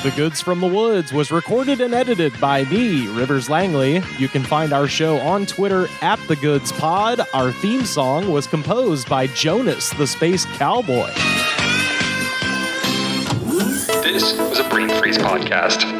The Goods from the Woods was recorded and edited by me, Rivers Langley. You can find our show on Twitter at The Goods Pod. Our theme song was composed by Jonas, the Space Cowboy. This was a Brain Freeze podcast.